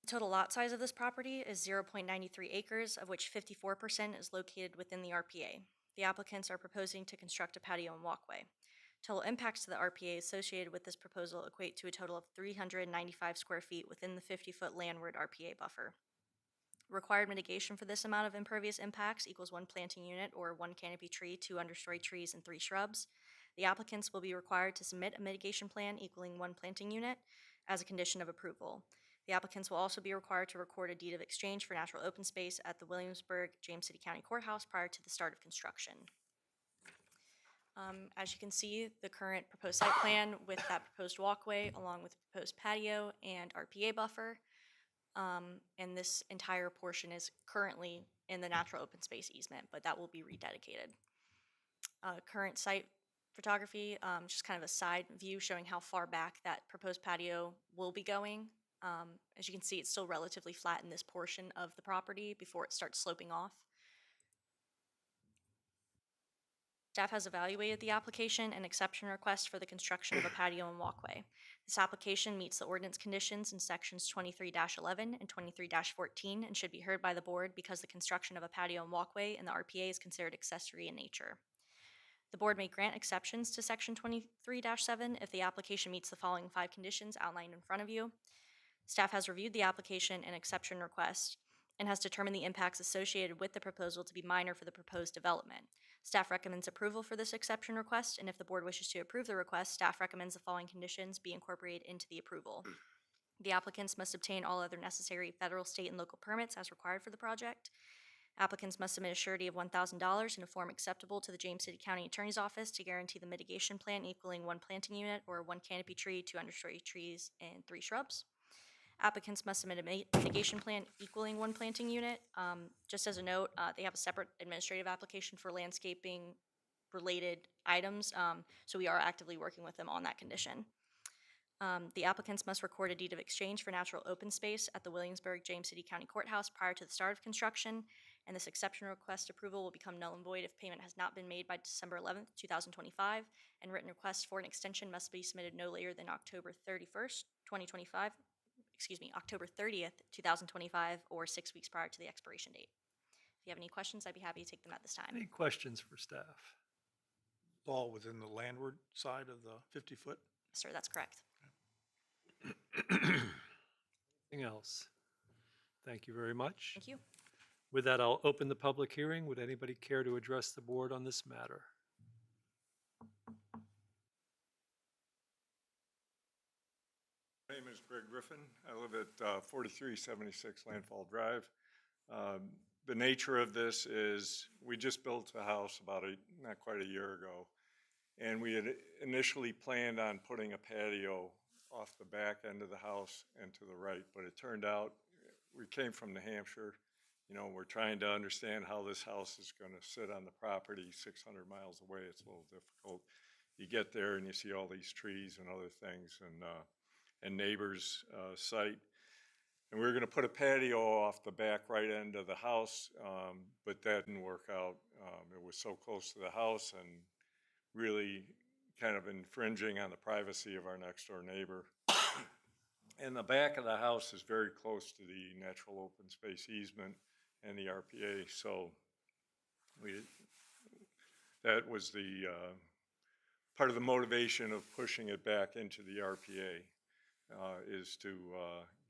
Speaker 5: The total lot size of this property is 0.93 acres, of which 54% is located within the RPA. The applicants are proposing to construct a patio and walkway. Total impacts to the RPA associated with this proposal equate to a total of 395 square feet within the 50-foot landward RPA buffer. Required mitigation for this amount of impervious impacts equals 1 planting unit or 1 canopy tree, 2 understory trees, and 3 shrubs. The applicants will be required to submit a mitigation plan equaling 1 planting unit as a condition of approval. The applicants will also be required to record a deed of exchange for natural open space at the Williamsburg, James City County Courthouse prior to the start of construction. As you can see, the current proposed site plan with that proposed walkway along with the proposed patio and RPA buffer. And this entire portion is currently in the natural open space easement, but that will be rededicated. Current site photography, just kind of a side view showing how far back that proposed patio will be going. As you can see, it's still relatively flat in this portion of the property before it starts sloping off. Staff has evaluated the application and exception request for the construction of a patio and walkway. This application meets the ordinance conditions in sections 23-11 and 23-14 and should be heard by the board because the construction of a patio and walkway in the RPA is considered accessory in nature. The board may grant exceptions to section 23-7 if the application meets the following 5 conditions outlined in front of you. Staff has reviewed the application and exception request and has determined the impacts associated with the proposal to be minor for the proposed development. Staff recommends approval for this exception request, and if the board wishes to approve the request, staff recommends the following conditions be incorporated into the approval. The applicants must obtain all other necessary federal, state, and local permits as required for the project. Applicants must submit a surety of $1,000 in a form acceptable to the James City County Attorney's Office to guarantee the mitigation plan equaling 1 planting unit or 1 canopy tree, 2 understory trees, and 3 shrubs. Applicants must submit a mitigation plan equaling 1 planting unit. Just as a note, they have a separate administrative application for landscaping related items, so we are actively working with them on that condition. The applicants must record a deed of exchange for natural open space at the Williamsburg, James City County Courthouse prior to the start of construction, and this exception request approval will become null and void if payment has not been made by December 11th, 2025, and written requests for an extension must be submitted no later than October 30th, 2025, or 6 weeks prior to the expiration date. If you have any questions, I'd be happy to take them at this time.
Speaker 3: Any questions for staff?
Speaker 8: It's all within the landward side of the 50-foot?
Speaker 5: Sir, that's correct.
Speaker 3: Anything else? Thank you very much.
Speaker 5: Thank you.
Speaker 3: With that, I'll open the public hearing. Would anybody care to address the board on this matter?
Speaker 11: My name is Greg Griffin. I live at 4376 Landfall Drive. The nature of this is we just built a house about not quite a year ago, and we had initially planned on putting a patio off the back end of the house and to the right, but it turned out we came from New Hampshire. You know, we're trying to understand how this house is going to sit on the property 600 miles away. It's a little difficult. You get there and you see all these trees and other things and neighbors' site. And we were going to put a patio off the back right end of the house, but that didn't work out. It was so close to the house and really kind of infringing on the privacy of our next door neighbor. And the back of the house is very close to the natural open space easement and the RPA. So that was the part of the motivation of pushing it back into the RPA. Is to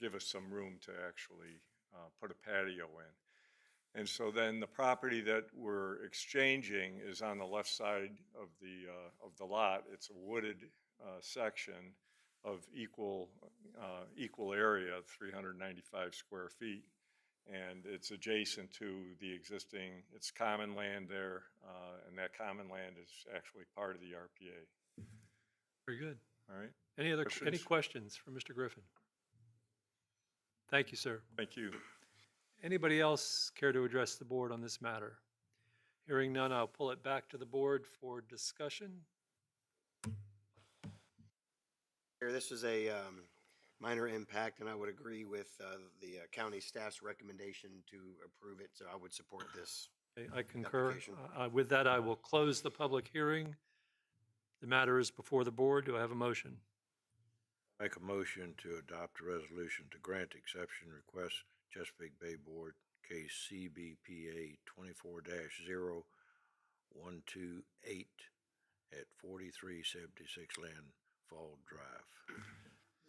Speaker 11: give us some room to actually put a patio in. And so then the property that we're exchanging is on the left side of the lot. It's a wooded section of equal area, 395 square feet. And it's adjacent to the existing, it's common land there, and that common land is actually part of the RPA.
Speaker 3: Very good.
Speaker 11: All right?
Speaker 3: Any
Speaker 11: Questions?
Speaker 3: questions for Mr. Griffin? Thank you, sir.
Speaker 11: Thank you.
Speaker 3: Anybody else care to address the board on this matter? Hearing none, I'll pull it back to the board for discussion.
Speaker 1: Here, this is a minor impact, and I would agree with the county staff's recommendation to approve it, so I would support this.
Speaker 3: I concur.
Speaker 1: Application.
Speaker 3: With that, I will close the public hearing. The matter is before the board. Do I have a motion?
Speaker 6: Make a motion to adopt a resolution to grant exception request Chesapeake Bay Board case CBPA 24-0128 at 4376 Landfall Drive.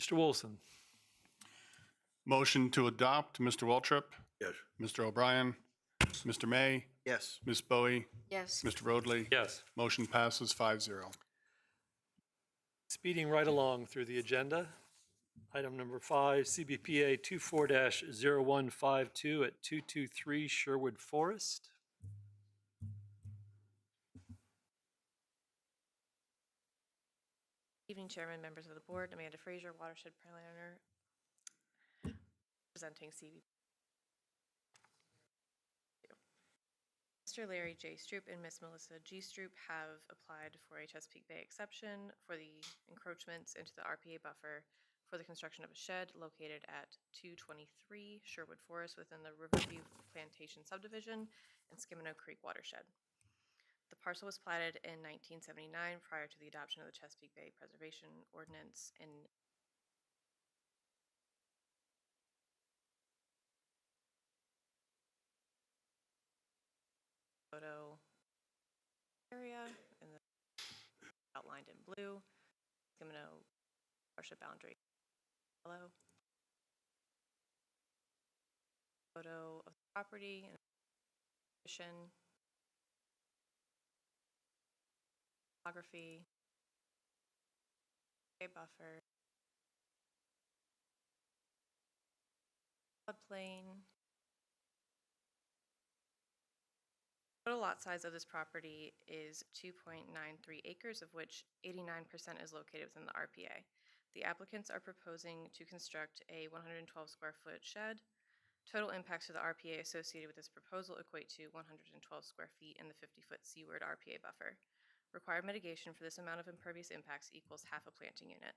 Speaker 3: Mr. Wilson?
Speaker 2: Motion to adopt, Mr. Waltrip,
Speaker 6: Yes.
Speaker 2: Mr. O'Brien, Mr. May,
Speaker 1: Yes.
Speaker 2: Ms. Bowie,
Speaker 4: Yes.
Speaker 2: Mr. Roadley.
Speaker 3: Yes.
Speaker 2: Motion passes 5-0.
Speaker 3: Speeding right along through the agenda. Item number 5, CBPA 24-0152 at 223 Sherwood Forest.
Speaker 10: Evening, Chairman, members of the board. Amanda Frazier, Watershed Planner, presenting CBP. Mr. Larry J. Stroop and Ms. Melissa G. Stroop have applied for a Chesapeake Bay exception for the encroachments into the RPA buffer for the construction of a shed located at 223 Sherwood Forest within the Riverview Plantation subdivision and Skimino Creek watershed. The parcel was platted in 1979 prior to the adoption of the Chesapeake Bay Preservation Ordinance in photo area and outlined in blue. Skimino watershed boundary yellow. Photo of the property and addition. Topography. Buffer. Floodplain. Total lot size of this property is 2.93 acres, of which 89% is located within the RPA. The applicants are proposing to construct a 112 square foot shed. Total impacts to the RPA associated with this proposal equate to 112 square feet in the 50-foot seaward RPA buffer. Required mitigation for this amount of impervious impacts equals half a planting unit.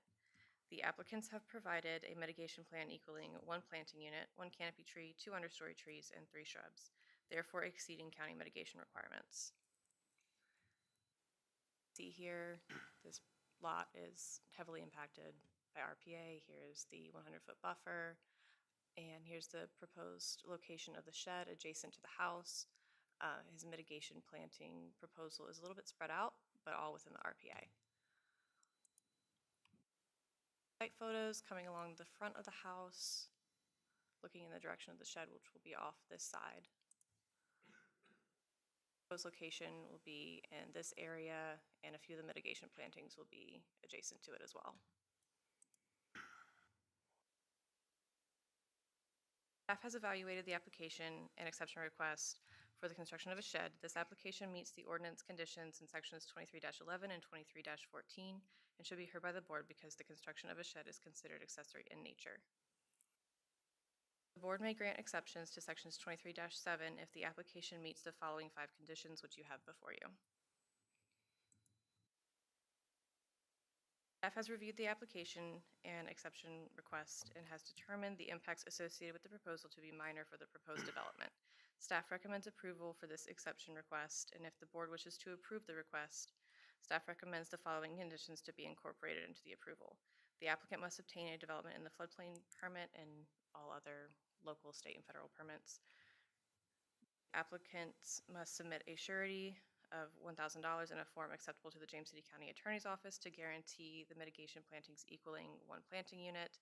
Speaker 10: The applicants have provided a mitigation plan equaling 1 planting unit, 1 canopy tree, 2 understory trees, and 3 shrubs, therefore exceeding county mitigation requirements. See here, this lot is heavily impacted by RPA. Here's the 100-foot buffer, and here's the proposed location of the shed adjacent to the house. His mitigation planting proposal is a little bit spread out, but all within the RPA. Site photos coming along the front of the house, looking in the direction of the shed, which will be off this side. Proposed location will be in this area, and a few of the mitigation plantings will be adjacent to it as well. Staff has evaluated the application and exception request for the construction of a shed. This application meets the ordinance conditions in sections 23-11 and 23-14 and should be heard by the board because the construction of a shed is considered accessory in nature. The board may grant exceptions to sections 23-7 if the application meets the following 5 conditions which you have before you. Staff has reviewed the application and exception request and has determined the impacts associated with the proposal to be minor for the proposed development. Staff recommends approval for this exception request, and if the board wishes to approve the request, staff recommends the following conditions to be incorporated into the approval. The applicant must obtain a development in the floodplain permit and all other local, state, and federal permits. Applicants must submit a surety of $1,000 in a form acceptable to the James City County Attorney's Office to guarantee the mitigation plantings equaling 1 planting unit.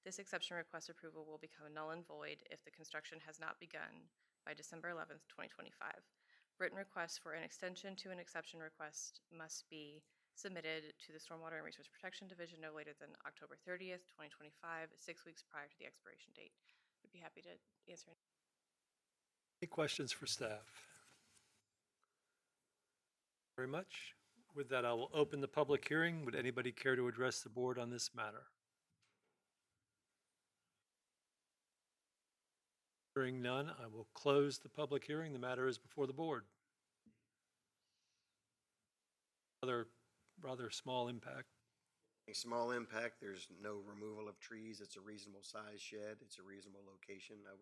Speaker 10: This exception request approval will become null and void if the construction has not begun by December 11th, 2025. Written requests for an extension to an exception request must be submitted to the Stormwater and Resource Protection Division no later than October 30th, 2025, 6 weeks prior to the expiration date. I'd be happy to answer any.
Speaker 3: Any questions for staff? Very much. With that, I will open the public hearing. Would anybody care to address the board on this matter? Hearing none, I will close the public hearing. The matter is before the board. Rather small impact.
Speaker 1: A small impact, there's no removal of trees, it's a reasonable size shed, it's a reasonable location. I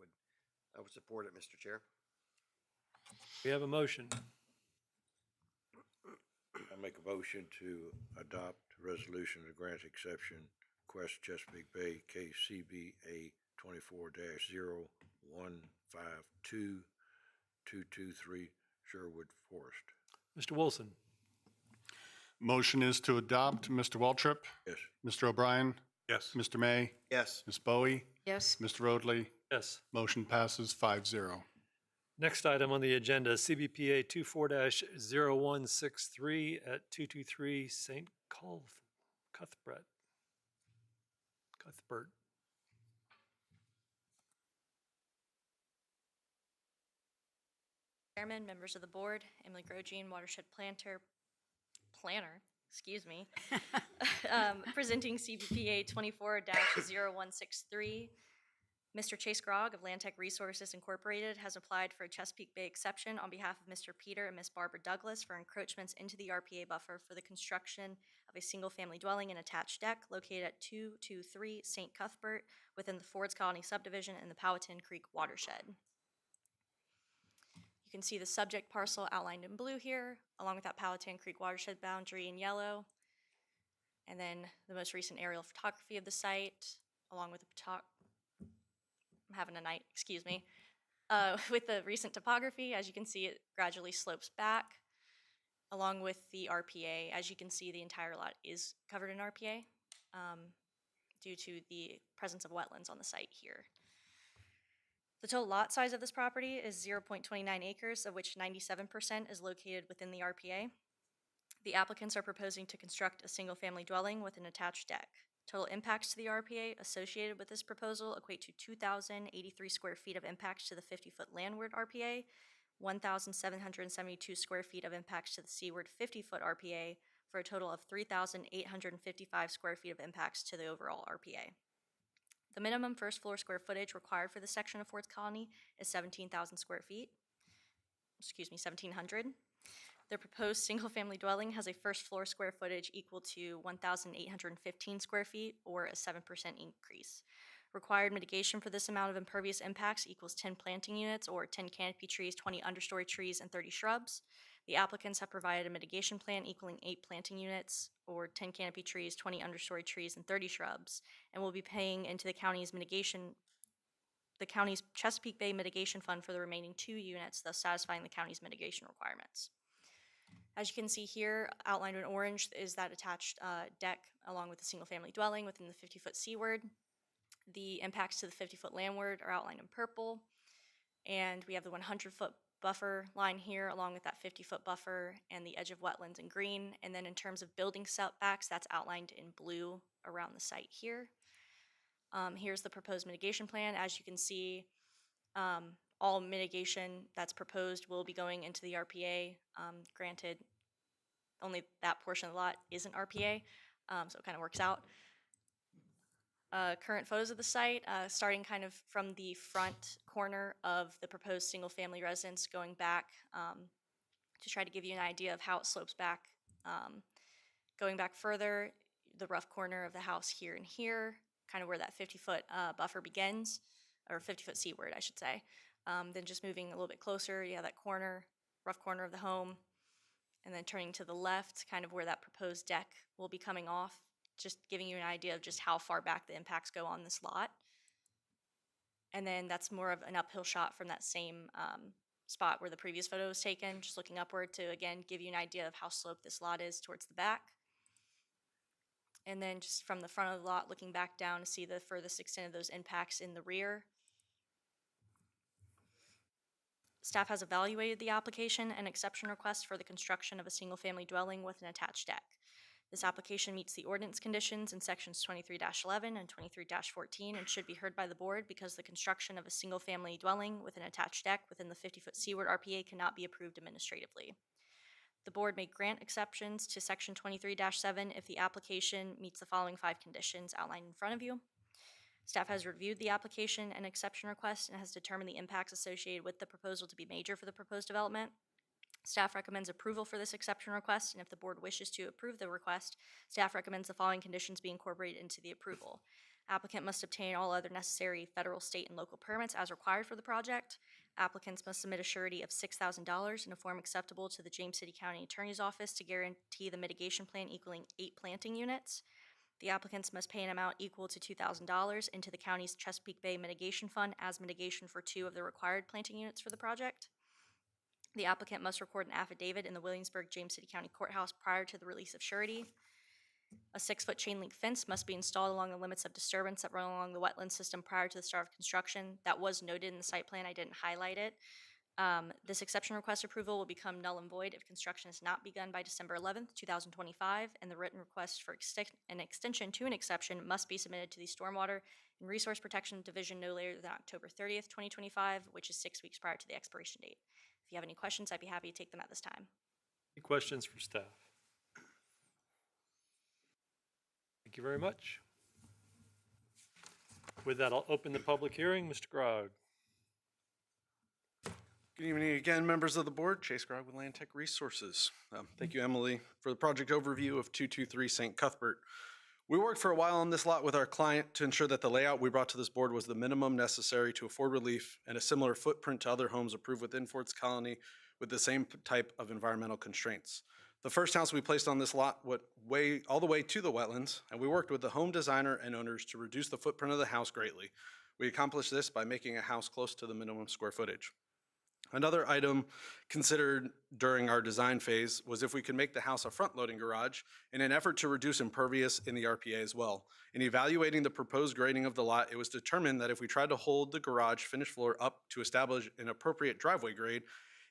Speaker 1: would support it, Mr. Chair.
Speaker 3: We have a motion.
Speaker 6: I make a motion to adopt resolution to grant exception, request Chesapeake Bay KCBA 24-0152223 Sherwood Forest.
Speaker 3: Mr. Wilson?
Speaker 2: Motion is to adopt. Mr. Waltrip?
Speaker 6: Yes.
Speaker 2: Mr. O'Brien?
Speaker 8: Yes.
Speaker 2: Mr. May?
Speaker 1: Yes.
Speaker 2: Ms. Bowie?
Speaker 4: Yes.
Speaker 2: Mr. Roadley?
Speaker 3: Yes.
Speaker 2: Motion passes 5-0.
Speaker 3: Next item on the agenda, CBPA 24-0163 at 223 St. Cuthbert.
Speaker 5: Chairman, members of the board, Emily Grogine, Watershed Planner, presenting CBPA 24-0163. Mr. Chase Grogg of Land Tech Resources Incorporated has applied for a Chesapeake Bay exception on behalf of Mr. Peter and Ms. Barbara Douglas for encroachments into the RPA buffer for the construction of a single-family dwelling and attached deck located at 223 St. Cuthbert within the Fords Colony subdivision in the Powhatan Creek watershed. You can see the subject parcel outlined in blue here, along with that Powhatan Creek watershed boundary in yellow, and then the most recent aerial photography of the site, along with the with the recent topography. As you can see, it gradually slopes back, along with the RPA. As you can see, the entire lot is covered in RPA due to the presence of wetlands on the site here. The total lot size of this property is 0.29 acres, of which 97% is located within the RPA. The applicants are proposing to construct a single-family dwelling with an attached deck. Total impacts to the RPA associated with this proposal equate to 2,083 square feet of impacts to the 50-foot landward RPA, 1,772 square feet of impacts to the seaward 50-foot RPA, for a total of 3,855 square feet of impacts to the overall RPA. The minimum first floor square footage required for this section of Fords Colony is 17,000 square feet. 1,700. The proposed single-family dwelling has a first floor square footage equal to 1,815 square feet, or a 7% increase. Required mitigation for this amount of impervious impacts equals 10 planting units, or 10 canopy trees, 20 understory trees, and 30 shrubs. The applicants have provided a mitigation plan equaling 8 planting units, or 10 canopy trees, 20 understory trees, and 30 shrubs, and will be paying into the county's Chesapeake Bay Mitigation Fund for the remaining 2 units, thus satisfying the county's mitigation requirements. As you can see here, outlined in orange is that attached deck along with the single-family dwelling within the 50-foot seaward. The impacts to the 50-foot landward are outlined in purple, and we have the 100-foot buffer line here along with that 50-foot buffer and the edge of wetlands in green. And then in terms of building setbacks, that's outlined in blue around the site here. Here's the proposed mitigation plan. As you can see, all mitigation that's proposed will be going into the RPA. Granted, only that portion of the lot isn't RPA, so it kind of works out. Current photos of the site, starting kind of from the front corner of the proposed single-family residence, going back to try to give you an idea of how it slopes back. Going back further, the rough corner of the house here and here, kind of where that 50-foot buffer begins, or 50-foot seaward, I should say. Then just moving a little bit closer, you have that corner, rough corner of the home, and then turning to the left, kind of where that proposed deck will be coming off, just giving you an idea of just how far back the impacts go on this lot. And then that's more of an uphill shot from that same spot where the previous photo was taken, just looking upward to, again, give you an idea of how sloped this lot is towards the back. And then just from the front of the lot, looking back down to see the furthest extent of those impacts in the rear. Staff has evaluated the application and exception request for the construction of a single-family dwelling with an attached deck. This application meets the ordinance conditions in sections 23-11 and 23-14 and should be heard by the board because the construction of a single-family dwelling with an attached deck within the 50-foot seaward RPA cannot be approved administratively. The board may grant exceptions to section 23-7 if the application meets the following 5 conditions outlined in front of you. Staff has reviewed the application and exception request and has determined the impacts associated with the proposal to be major for the proposed development. Staff recommends approval for this exception request, and if the board wishes to approve the request, staff recommends the following conditions be incorporated into the approval. Applicant must obtain all other necessary federal, state, and local permits as required for the project. Applicants must submit a surety of $6,000 in a form acceptable to the James City County Attorney's Office to guarantee the mitigation plan equaling 8 planting units. The applicants must pay an amount equal to $2,000 into the county's Chesapeake Bay Mitigation Fund as mitigation for 2 of the required planting units for the project. The applicant must record an affidavit in the Williamsburg-James City County Courthouse prior to the release of surety. A 6-foot chain link fence must be installed along the limits of disturbance that run along the wetland system prior to the start of construction. That was noted in the site plan. I didn't highlight it. This exception request approval will become null and void if construction is not begun by December 11th, 2025, and the written request for an extension to an exception must be submitted to the Stormwater and Resource Protection Division no later than October 30th, 2025, which is 6 weeks prior to the expiration date. If you have any questions, I'd be happy to take them at this time.
Speaker 3: Any questions for staff? Thank you very much. With that, I'll open the public hearing. Mr. Grog.
Speaker 7: Good evening again, members of the board. Chase Grog with Land Tech Resources. Thank you, Emily, for the project overview of 223 St. Cuthbert. We worked for a while on this lot with our client to ensure that the layout we brought to this board was the minimum necessary to afford relief and a similar footprint to other homes approved within Ford's Colony with the same type of environmental constraints. The first house we placed on this lot went all the way to the wetlands, and we worked with the home designer and owners to reduce the footprint of the house greatly. We accomplished this by making a house close to the minimum square footage. Another item considered during our design phase was if we could make the house a front-loading garage in an effort to reduce impervious in the RPA as well. In evaluating the proposed grading of the lot, it was determined that if we tried to hold the garage finished floor up to establish an appropriate driveway grade,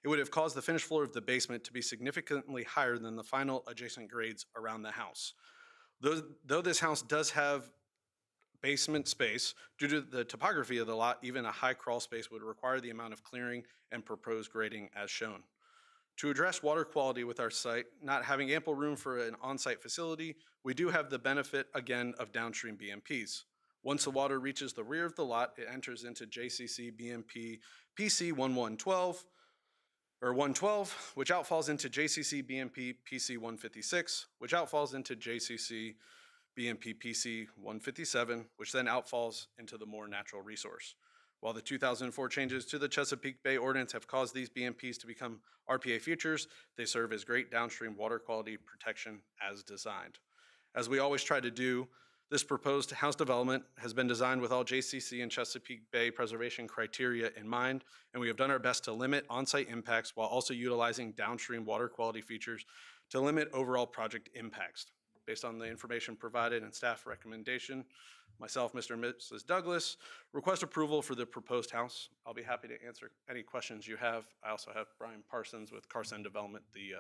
Speaker 7: it would have caused the finished floor of the basement to be significantly higher than the final adjacent grades around the house. Though this house does have basement space, due to the topography of the lot, even a high crawl space would require the amount of clearing and proposed grading as shown. To address water quality with our site, not having ample room for an on-site facility, we do have the benefit, again, of downstream BMPs. Once the water reaches the rear of the lot, it enters into JCC BMP PC 1112, or 112, which outfalls into JCC BMP PC 156, which outfalls into JCC BMP PC 157, which then outfalls into the more natural resource. While the 2004 changes to the Chesapeake Bay Ordinance have caused these BMPs to become RPA features, they serve as great downstream water quality protection as designed. As we always try to do, this proposed house development has been designed with all JCC and Chesapeake Bay preservation criteria in mind, and we have done our best to limit on-site impacts while also utilizing downstream water quality features to limit overall project impacts. Based on the information provided and staff recommendation, myself, Mr. and Mrs. Douglas, request approval for the proposed house. I'll be happy to answer any questions you have. I also have Brian Parsons with Carson Development, the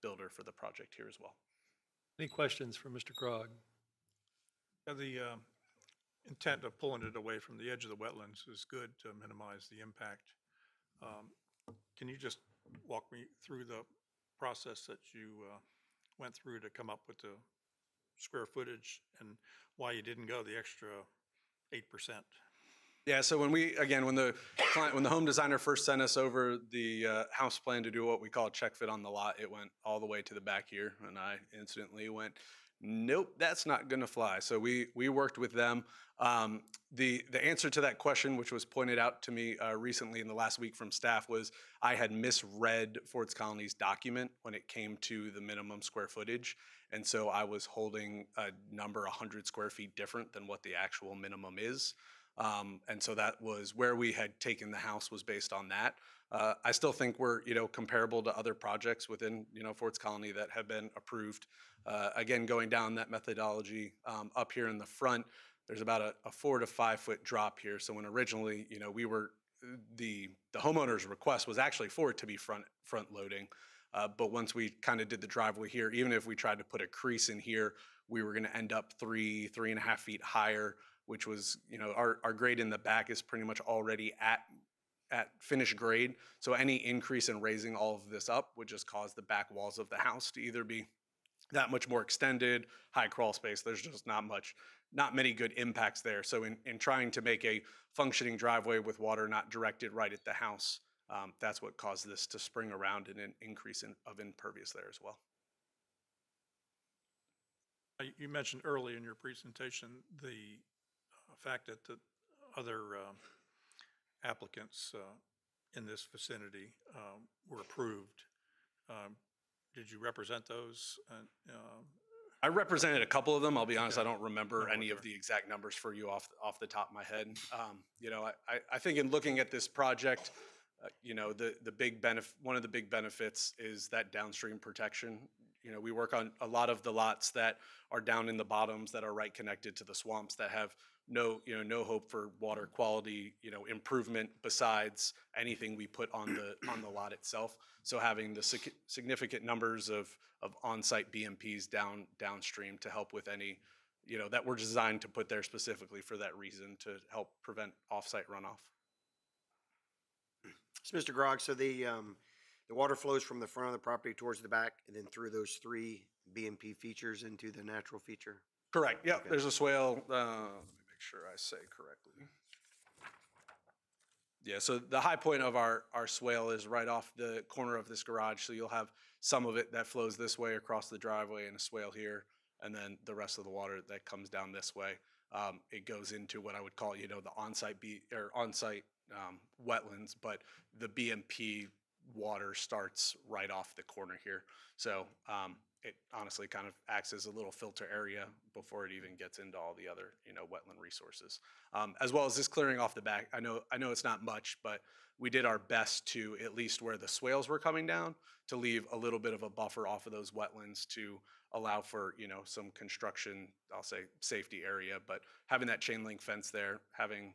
Speaker 7: builder for the project here as well.
Speaker 3: Any questions for Mr. Grog?
Speaker 8: Yeah, the intent of pulling it away from the edge of the wetlands is good to minimize the impact. Can you just walk me through the process that you went through to come up with the square footage and why you didn't go the extra 8%?
Speaker 7: Yeah, so when the home designer first sent us over the house plan to do what we call a check fit on the lot, it went all the way to the back here, and I instantly went, nope, that's not gonna fly. So we worked with them. The answer to that question, which was pointed out to me recently in the last week from staff, was I had misread Ford's Colony's document when it came to the minimum square footage. And so I was holding a number 100 square feet different than what the actual minimum is. And so that was where we had taken the house, was based on that. I still think we're, comparable to other projects within, Ford's Colony that have been approved. Again, going down that methodology, up here in the front, there's about a 4 to 5 foot drop here. So when originally, we were, the homeowner's request was actually for it to be front loading. But once we kind of did the driveway here, even if we tried to put a crease in here, we were going to end up 3.5 feet higher, which was, our grade in the back is pretty much already at finished grade. So any increase in raising all of this up would just cause the back walls of the house to either be that much more extended, high crawl space. There's just not many good impacts there. So in trying to make a functioning driveway with water not directed right at the house, that's what caused this to spring around and an increase of impervious there as well.
Speaker 8: You mentioned early in your presentation the fact that the other applicants in this vicinity were approved. Did you represent those?
Speaker 7: I represented a couple of them. I'll be honest,
Speaker 8: Okay.
Speaker 7: I don't remember
Speaker 8: No,
Speaker 7: any of
Speaker 8: okay.
Speaker 7: the exact numbers for you off the top of my head. I think in looking at this project, the big one of the big benefits is that downstream protection. We work on a lot of the lots that are down in the bottoms that are right connected to the swamps that have no hope for water quality, improvement besides anything we put on the lot itself. So having the significant numbers of on-site BMPs downstream to help with any, that were designed to put there specifically for that reason to help prevent off-site runoff.
Speaker 1: So, Mr. Grog, so the water flows from the front of the property towards the back and then through those 3 BMP features into the natural feature?
Speaker 7: Correct. Yep.
Speaker 1: Okay.
Speaker 7: There's a swale. Let me make sure I say correctly. Yeah. So the high point of our swale is right off the corner of this garage. So you'll have some of it that flows this way across the driveway and a swale here, and then the rest of the water that comes down this way. It goes into what I would call, the on-site wetlands, but the BMP water starts right off the corner here. So it honestly kind of acts as a little filter area before it even gets into all the other, wetland resources. As well as this clearing off the back. I know it's not much, but we did our best to, at least where the swales were coming down, to leave a little bit of a buffer off of those wetlands to allow for, some construction, I'll say safety area, but having that chain link fence there, having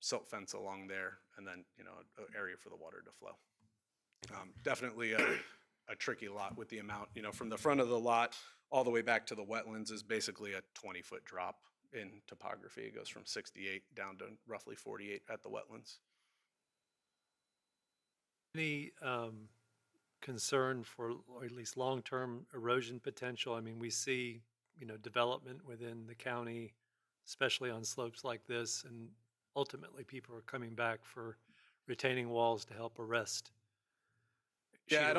Speaker 7: silt fence along there, and then, an area for the water to flow. Definitely a tricky lot with the amount, from the front of the lot all the way back to the wetlands is basically a 20-foot drop in topography. It goes from 68 down to roughly 48 at the wetlands.
Speaker 3: Any concern for, or at least long-term erosion potential? I mean, we see, development within the county, especially on slopes like this, and ultimately people are coming back for retaining walls to help arrest.
Speaker 7: Yeah, I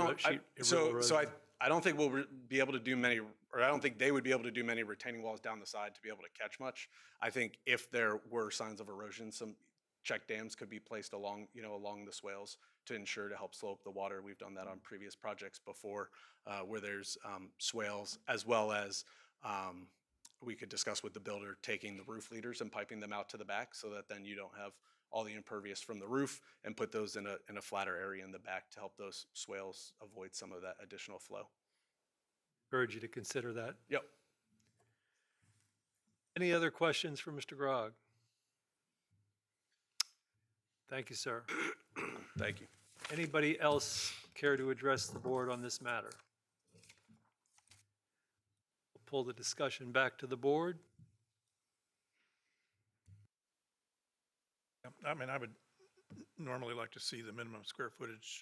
Speaker 7: don't think we'll be able to do many, or I don't think they would be able to do many retaining walls down the side to be able to catch much. I think if there were signs of erosion, some check dams could be placed along the swales to ensure to help slope the water. We've done that on previous projects before, where there's swales, as well as we could discuss with the builder taking the roof leaders and piping them out to the back, so that then you don't have all the impervious from the roof, and put those in a flatter area in the back to help those swales avoid some of that additional flow.
Speaker 3: Encourage you to consider that.
Speaker 7: Yep.
Speaker 3: Any other questions for Mr. Grog? Thank you, sir.
Speaker 7: Thank you.
Speaker 3: Anybody else care to address the board on this matter? We'll pull the discussion back to the board.
Speaker 8: I mean, I would normally like to see the minimum square footage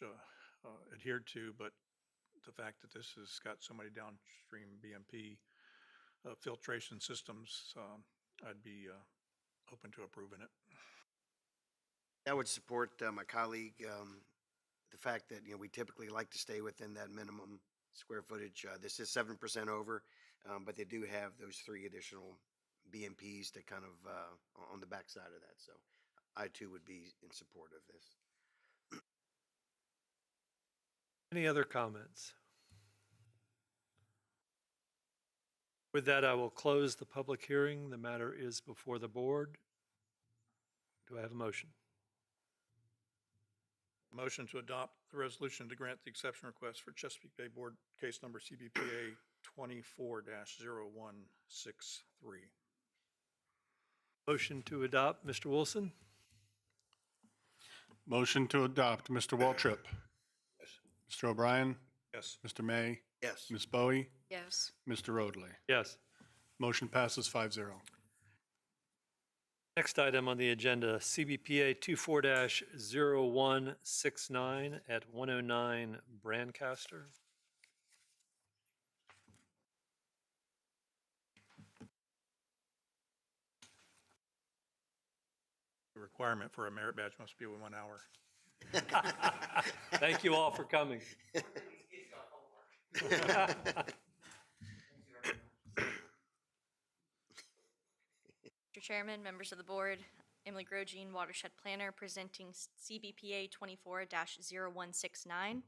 Speaker 8: adhered to, but the fact that this has got so many downstream BMP filtration systems, I'd be open to approving it.
Speaker 1: I would support my colleague, the fact that, we typically like to stay within that minimum square footage. This is 7% over, but they do have those 3 additional BMPs to kind of on the backside of that. So I too would be in support of this.
Speaker 3: Any other comments? With that, I will close the public hearing. The matter is before the board. Do I have a motion?
Speaker 8: Motion to adopt the resolution to grant the exception request for Chesapeake Bay Board case number CBPA 24-0163.
Speaker 3: Motion to adopt, Mr. Wilson?
Speaker 2: Motion to adopt, Mr. Waltrip. Mr. O'Brien,
Speaker 8: Yes.
Speaker 2: Mr. May,
Speaker 1: Yes.
Speaker 2: Ms. Bowie,
Speaker 4: Yes.
Speaker 2: Mr. Roadley.
Speaker 3: Yes.
Speaker 2: Motion passes 5-0.
Speaker 3: Next item on the agenda, CBPA 24-0169 at 109 Brancaster.
Speaker 8: The requirement for a merit badge must be 1 hour.
Speaker 3: Thank you all for coming.
Speaker 5: Mr. Chairman, members of the board, Emily Grogine, Watershed Planner, presenting CBPA 24-0169.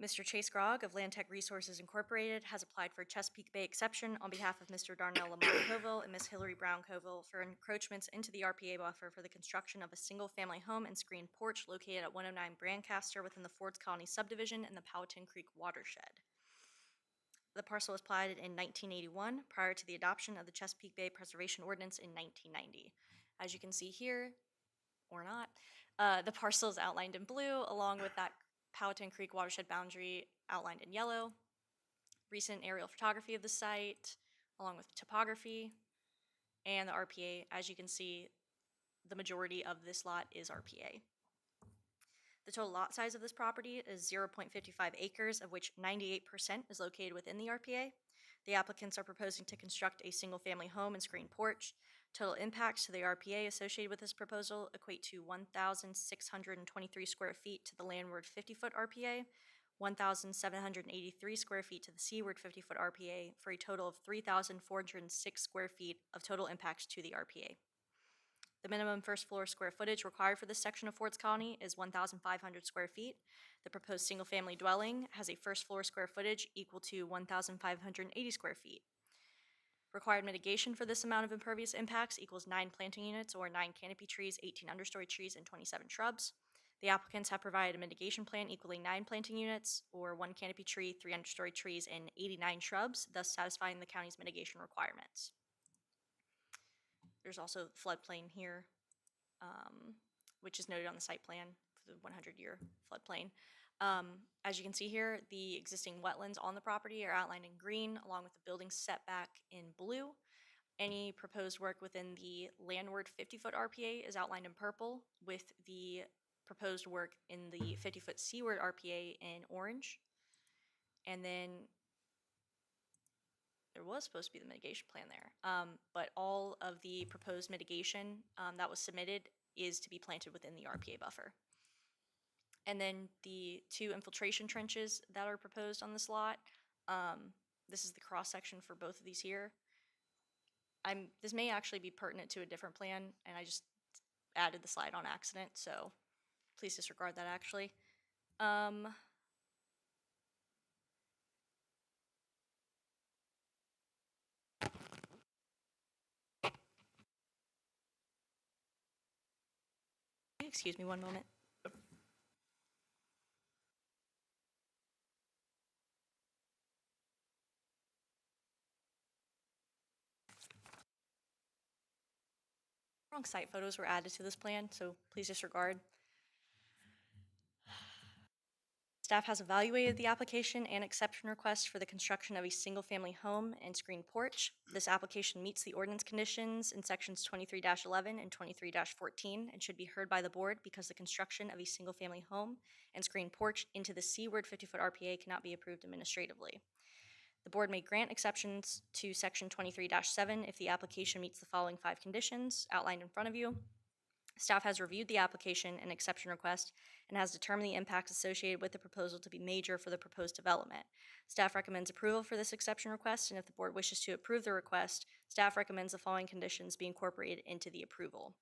Speaker 5: Mr. Chase Grogg of Land Tech Resources Incorporated has applied for Chesapeake Bay exception on behalf of Mr. Darnell Lamont Coville and Ms. Hillary Brown Coville for encroachments into the RPA buffer for the construction of a single-family home and screened porch located at 109 Brancaster within the Fords Colony subdivision in the Powhatan Creek watershed. The parcel was platted in 1981 prior to the adoption of the Chesapeake Bay Preservation Ordinance in 1990. As you can see here, or not, the parcel is outlined in blue along with that Powhatan Creek watershed boundary outlined in yellow. Recent aerial photography of the site, along with topography, and the RPA. As you can see, the majority of this lot is RPA. The total lot size of this property is 0.55 acres, of which 98% is located within the RPA. The applicants are proposing to construct a single-family home and screened porch. Total impacts to the RPA associated with this proposal equate to 1,623 square feet to the landward 50-foot RPA, 1,783 square feet to the seaward 50-foot RPA, for a total of 3,406 square feet of total impacts to the RPA. The minimum first floor square footage required for this section of Fords Colony is 1,500 square feet. The proposed single-family dwelling has a first floor square footage equal to 1,580 square feet. Required mitigation for this amount of impervious impacts equals 9 planting units or 9 canopy trees, 18 understory trees, and 27 shrubs. The applicants have provided a mitigation plan equaling 9 planting units or 1 canopy tree, 3 understory trees, and 89 shrubs, thus satisfying the county's mitigation requirements. There's also floodplain here, which is noted on the site plan for the 100-year floodplain. As you can see here, the existing wetlands on the property are outlined in green, along with the building setback in blue. Any proposed work within the landward 50-foot RPA is outlined in purple, with the proposed work in the 50-foot seaward RPA in orange. And then there was supposed to be the mitigation plan there, but all of the proposed mitigation that was submitted is to be planted within the RPA buffer. And then the 2 infiltration trenches that are proposed on this lot, this is the cross section for both of these here. This may actually be pertinent to a different plan, and I just added the slide on accident, so please disregard that actually. Excuse me one moment. Wrong site photos were added to this plan, so please disregard. Staff has evaluated the application and exception request for the construction of a single-family home and screened porch. This application meets the ordinance conditions in sections 23-11 and 23-14 and should be heard by the board because the construction of a single-family home and screened porch into the seaward 50-foot RPA cannot be approved administratively. The board may grant exceptions to section 23-7 if the application meets the following 5 conditions outlined in front of you. Staff has reviewed the application and exception request and has determined the impacts associated with the proposal to be major for the proposed development. Staff recommends approval for this exception request, and if the board wishes to approve the request, staff recommends the following conditions be incorporated into the approval.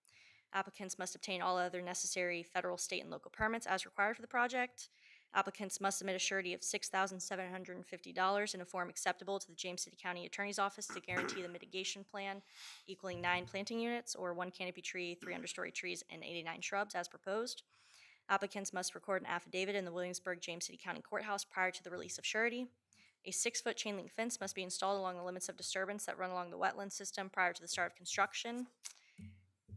Speaker 5: Applicants must obtain all other necessary federal, state, and local permits as required for the project. Applicants must submit a surety of $6,750 in a form acceptable to the James City County Attorney's Office to guarantee the mitigation plan equaling 9 planting units or 1 canopy tree, 3 understory trees, and 89 shrubs as proposed. Applicants must record an affidavit in the Williamsburg-James City County Courthouse prior to the release of surety. A 6-foot chain link fence must be installed along the limits of disturbance that run along the wetland system prior to the start of construction.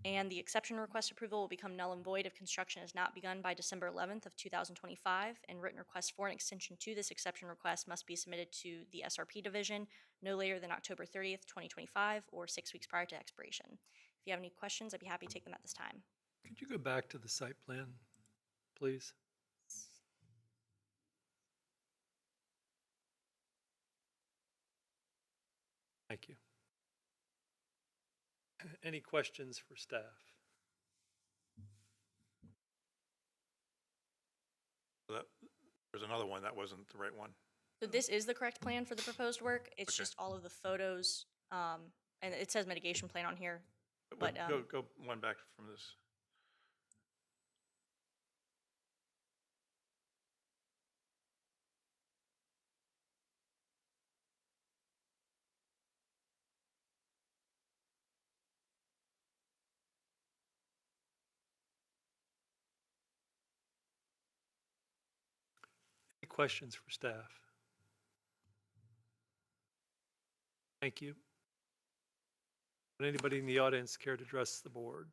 Speaker 5: And the exception request approval will become null and void if construction is not begun by December 11th of 2025, and written requests for an extension to this exception request must be submitted to the SRP division no later than October 30th, 2025, or 6 weeks prior to expiration. If you have any questions, I'd be happy to take them at this time.
Speaker 3: Could you go back to the site plan, please? Thank you. Any questions for staff?
Speaker 8: There's another one, that wasn't the right one.
Speaker 5: So this is the correct plan for the proposed work. It's
Speaker 8: Okay.
Speaker 5: just all of the photos, and it says mitigation plan on here. But,
Speaker 8: Go one back from this.
Speaker 3: Any questions for staff? Thank you. Would anybody in the audience care to address the board?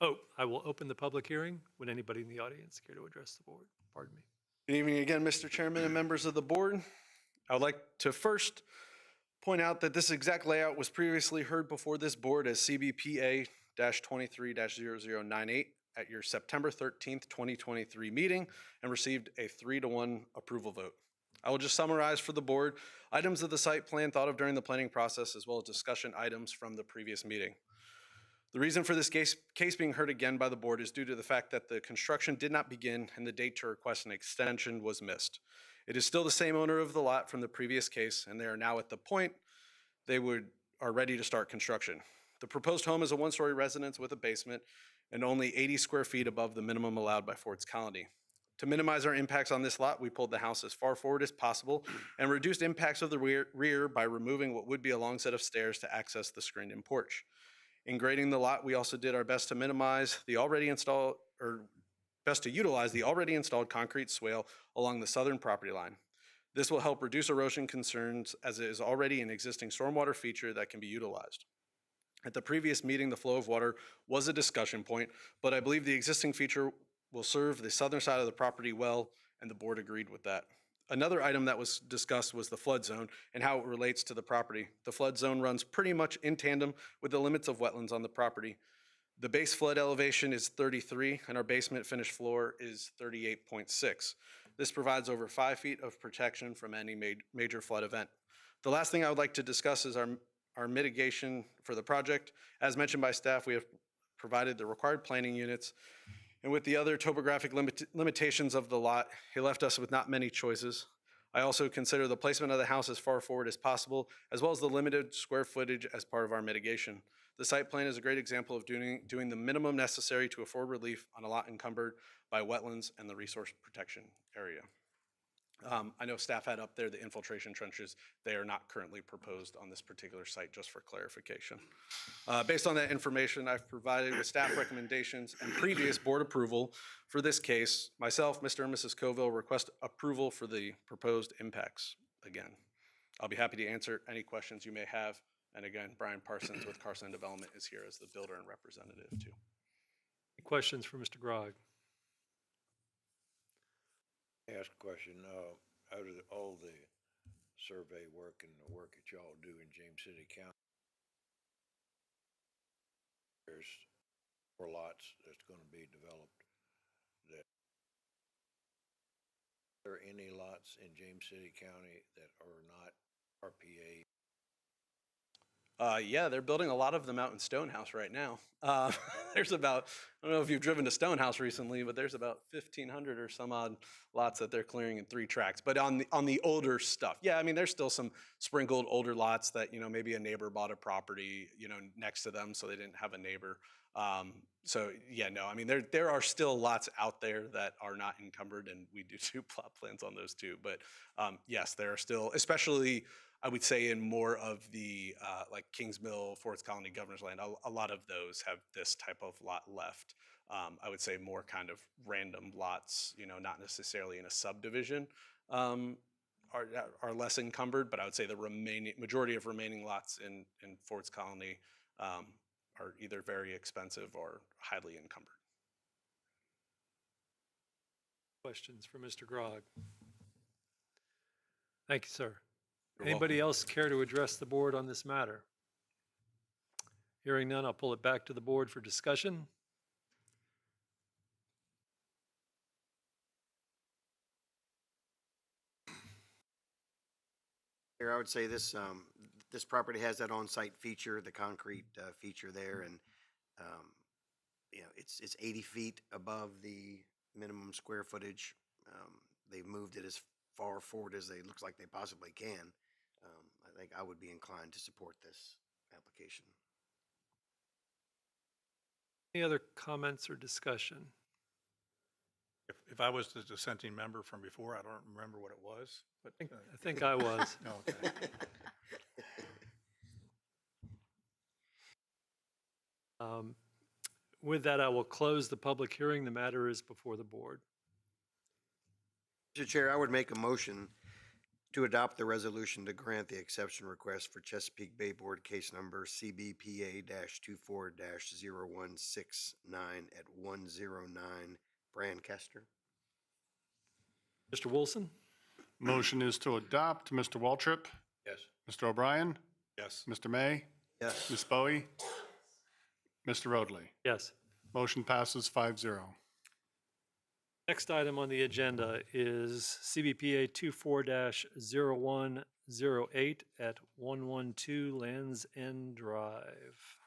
Speaker 3: Oh, I will open the public hearing. Would anybody in the audience care to address the board? Pardon me.
Speaker 7: Good evening again, Mr. Chairman and members of the board. I would like to first point out that this exact layout was previously heard before this board as CBPA-23-0098 at your September 13th, 2023 meeting and received a 3-to-1 approval vote. I will just summarize for the board items of the site plan thought of during the planning process, as well as discussion items from the previous meeting. The reason for this case being heard again by the board is due to the fact that the construction did not begin and the date to request an extension was missed. It is still the same owner of the lot from the previous case, and they are now at the point are ready to start construction. The proposed home is a one-story residence with a basement and only 80 square feet above the minimum allowed by Ford's Colony. To minimize our impacts on this lot, we pulled the house as far forward as possible and reduced impacts of the rear by removing what would be a long set of stairs to access the screened-in porch. In grading the lot, we also did our best to utilize the already installed concrete swale along the southern property line. This will help reduce erosion concerns as it is already an existing stormwater feature that can be utilized. At the previous meeting, the flow of water was a discussion point, but I believe the existing feature will serve the southern side of the property well, and the board agreed with that. Another item that was discussed was the flood zone and how it relates to the property. The flood zone runs pretty much in tandem with the limits of wetlands on the property. The base flood elevation is 33, and our basement finished floor is 38.6. This provides over 5 feet of protection from any major flood event. The last thing I would like to discuss is our mitigation for the project. As mentioned by staff, we have provided the required planning units, and with the other topographic limitations of the lot, it left us with not many choices. I also consider the placement of the house as far forward as possible, as well as the limited square footage as part of our mitigation. The site plan is a great example of doing the minimum necessary to afford relief on a lot encumbered by wetlands and the resource protection area. I know staff had up there the infiltration trenches. They are not currently proposed on this particular site, just for clarification. Based on that information, I've provided with staff recommendations and previous board approval for this case. Myself, Mr. and Mrs. Coville request approval for the proposed impacts again. I'll be happy to answer any questions you may have. And again, Brian Parsons with Carson Development is here as the builder and representative too.
Speaker 3: Any questions for Mr. Grog?
Speaker 6: Ask a question, out of all the survey work and the work that y'all do in James City County, there's 4 lots that's gonna be developed. Are there any lots in James City County that are not RPA?
Speaker 7: Yeah, they're building a lot of them out in Stonehouse right now. There's about, I don't know if you've driven to Stonehouse recently, but there's about 1,500 or some odd lots that they're clearing in 3 tracts. But on the older stuff, yeah, I mean, there's still some sprinkled older lots that, maybe a neighbor bought a property, next to them, so they didn't have a neighbor. So yeah, no, I mean, there are still lots out there that are not encumbered, and we do plot plans on those too. But yes, there are still, especially I would say in more of the like Kings Mill, Forest Colony, Governor's Land, a lot of those have this type of lot left. I would say more kind of random lots, not necessarily in a subdivision, are less encumbered, but I would say the majority of remaining lots in Ford's Colony are either very expensive or highly encumbered.
Speaker 3: Questions for Mr. Grog? Thank you, sir.
Speaker 7: You're
Speaker 3: Anybody
Speaker 7: welcome.
Speaker 3: else care to address the board on this matter? Hearing none, I'll pull it back to the board for discussion.
Speaker 1: Here, I would say this, this property has that on-site feature, the concrete, feature there, and, you know, it's 80 feet above the minimum square footage. They've moved it as far forward as they, looks like they possibly can. I think I would be inclined to support this application.
Speaker 3: Any other comments or discussion?
Speaker 8: If I was the dissenting member from before, I don't remember what it was, but.
Speaker 3: I think I was.
Speaker 8: No, okay.
Speaker 3: With that, I will close the public hearing. The matter is before the board.
Speaker 1: Mr. Chair, I would make a motion to adopt the resolution to grant the exception request for Chesapeake Bay Board case number CBPA-24-0169 at 109 Brancaster.
Speaker 3: Mr. Wilson?
Speaker 2: Motion is to adopt. Mr. Waltrip?
Speaker 6: Yes.
Speaker 2: Mr. O'Brien?
Speaker 7: Yes.
Speaker 2: Mr. May?
Speaker 1: Yes.
Speaker 2: Ms. Bowie? Mr. Roadley?
Speaker 3: Yes.
Speaker 2: Motion passes 5-0.
Speaker 3: Next item on the agenda is CBPA 24-0108 at 112 Lands End Drive.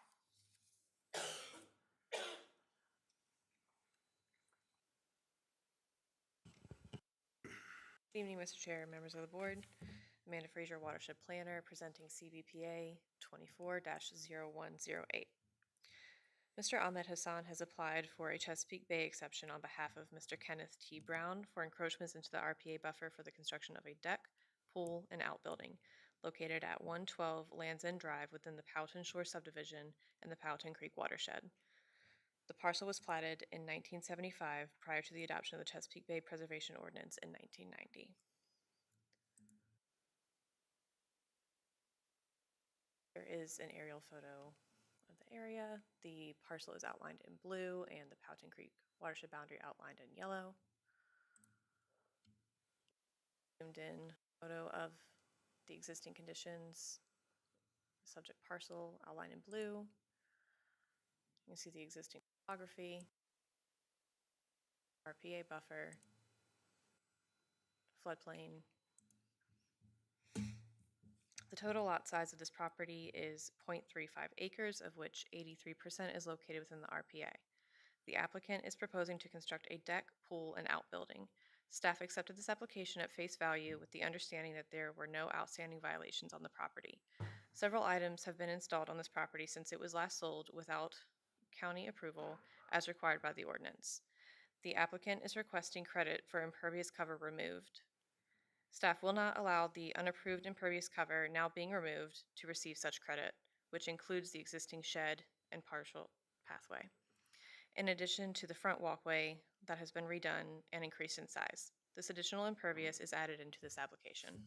Speaker 10: Good evening, Mr. Chair, members of the board. Amanda Frazier, Watershed Planner, presenting CBPA 24-0108. Mr. Ahmed Hassan has applied for a Chesapeake Bay exception on behalf of Mr. Kenneth T. Brown for encroachments into the RPA buffer for the construction of a deck, pool, and outbuilding located at 112 Lands End Drive within the Powhatan Shore subdivision and the Powhatan Creek watershed. The parcel was platted in 1975 prior to the adoption of the Chesapeake Bay Preservation Ordinance in 1990. There is an aerial photo of the area. The parcel is outlined in blue and the Powhatan Creek watershed boundary outlined in yellow. Zoomed in photo of the existing conditions, the subject parcel outlined in blue. You can see the existing topography, RPA buffer, floodplain. The total lot size of this property is 0.35 acres, of which 83% is located within the RPA. The applicant is proposing to construct a deck, pool, and outbuilding. Staff accepted this application at face value with the understanding that there were no outstanding violations on the property. Several items have been installed on this property since it was last sold without county approval as required by the ordinance. The applicant is requesting credit for impervious cover removed. Staff will not allow the unapproved impervious cover now being removed to receive such credit, which includes the existing shed and partial pathway, in addition to the front walkway that has been redone and increased in size. This additional impervious is added into this application.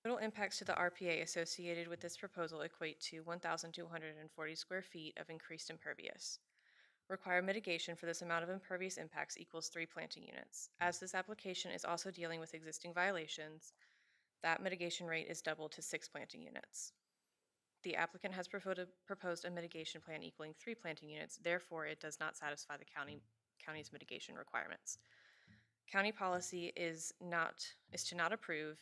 Speaker 10: Total impacts to the RPA associated with this proposal equate to 1,240 square feet of increased impervious. Required mitigation for this amount of impervious impacts equals 3 planting units. As this application is also dealing with existing violations, that mitigation rate is doubled to 6 planting units. The applicant has proposed a mitigation plan equaling 3 planting units, therefore it does not satisfy the county's mitigation requirements. County policy is to not approve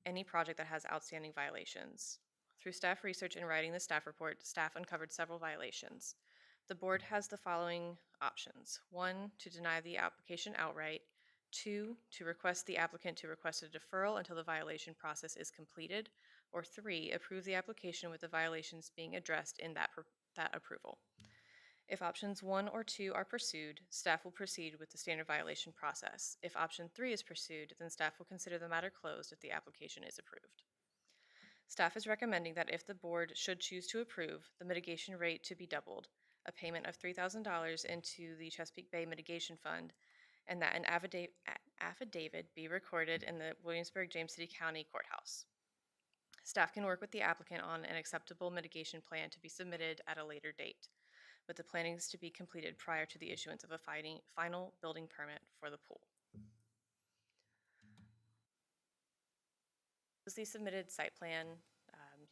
Speaker 10: any project that has outstanding violations. Through staff research and writing the staff report, staff uncovered several violations. The board has the following options. 1, to deny the application outright. 2, to request the applicant to request a deferral until the violation process is completed. Or 3, approve the application with the violations being addressed in that approval. If options 1 or 2 are pursued, staff will proceed with the standard violation process. If option 3 is pursued, then staff will consider the matter closed if the application is approved. Staff is recommending that if the board should choose to approve, the mitigation rate to be doubled, a payment of $3,000 into the Chesapeake Bay Mitigation Fund, and that an affidavit be recorded in the Williamsburg-James City County Courthouse. Staff can work with the applicant on an acceptable mitigation plan to be submitted at a later date, with the plannings to be completed prior to the issuance of a final building permit for the pool. This is the submitted site plan.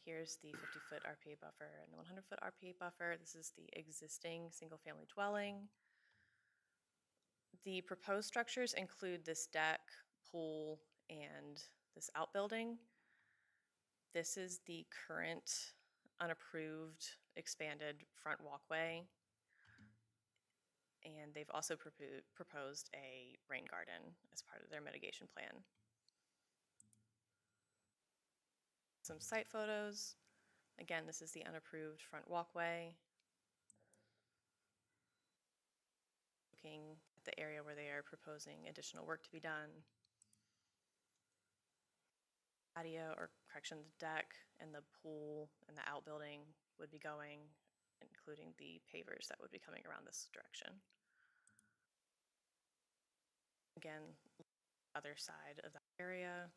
Speaker 10: Here's the 50-foot RPA buffer and the 100-foot RPA buffer. This is the existing single-family dwelling. The proposed structures include this deck, pool, and this outbuilding. This is the current unapproved expanded front walkway. And they've also proposed a rain garden as part of their mitigation plan. Some site photos. Again, this is the unapproved front walkway. Looking at the area where they are proposing additional work to be done. Patio, or correction, the deck and the pool and the outbuilding would be going, including the pavers that would be coming around this direction. Again, other side of that area,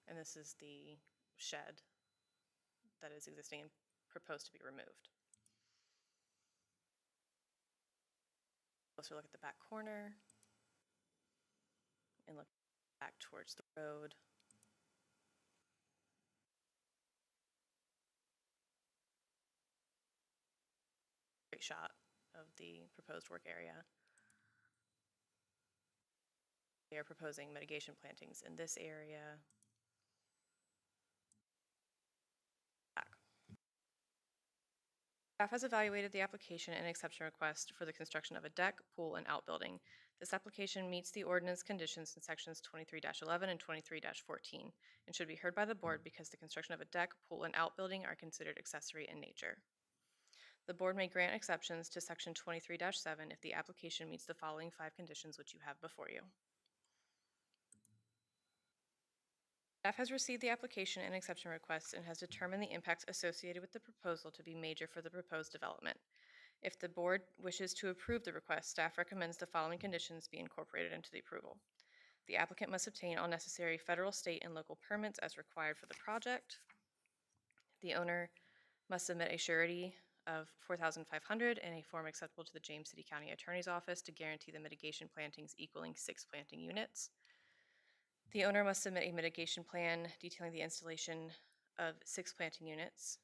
Speaker 10: and this is the shed that is existing and proposed to be removed. Closer look at the back corner and look back towards the road. Great shot of the proposed work area. They are proposing mitigation plantings in this area. Staff has evaluated the application and exception request for the construction of a deck, pool, and outbuilding. This application meets the ordinance conditions in sections 23-11 and 23-14 and should be heard by the board because the construction of a deck, pool, and outbuilding are considered accessory in nature. The board may grant exceptions to section 23-7 if the application meets the following 5 conditions which you have before you. Staff has received the application and exception request and has determined the impacts associated with the proposal to be major for the proposed development. If the board wishes to approve the request, staff recommends the following conditions be incorporated into the approval. The applicant must obtain all necessary federal, state, and local permits as required for the project. The owner must submit a surety of $4,500 and a form acceptable to the James City County Attorney's Office to guarantee the mitigation plantings equaling 6 planting units. The owner must submit a mitigation plan detailing the installation of 6 planting units.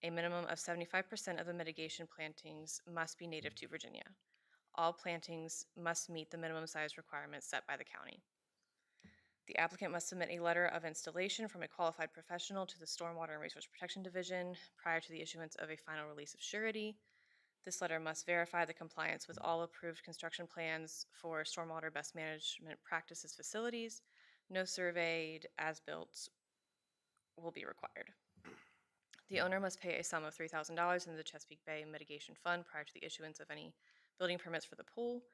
Speaker 10: A minimum of 75% of the mitigation plantings must be native to Virginia. All plantings must meet the minimum size requirements set by the county. The applicant must submit a letter of installation from a qualified professional to the Stormwater and Resource Protection Division prior to the issuance of a final release of surety. This letter must verify the compliance with all approved construction plans for stormwater best management practices facilities. No surveyed as-built will be required. The owner must pay a sum of $3,000 into the Chesapeake Bay Mitigation Fund prior to the issuance of any building permits for the pool.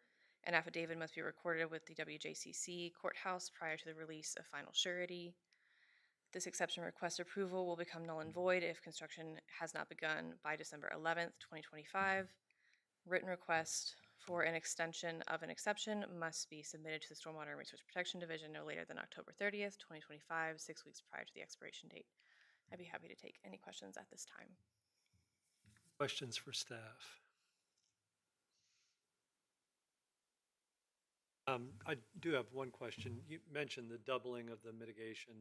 Speaker 10: An affidavit must be recorded with the WJCC courthouse prior to the release of final surety. This exception request approval will become null and void if construction has not begun by December 11th, 2025. Written request for an extension of an exception must be submitted to the Stormwater and Resource Protection Division no later than October 30th, 2025, 6 weeks prior to the expiration date. I'd be happy to take any questions at this time.
Speaker 3: Questions for staff? I do have one question. You mentioned the doubling of the mitigation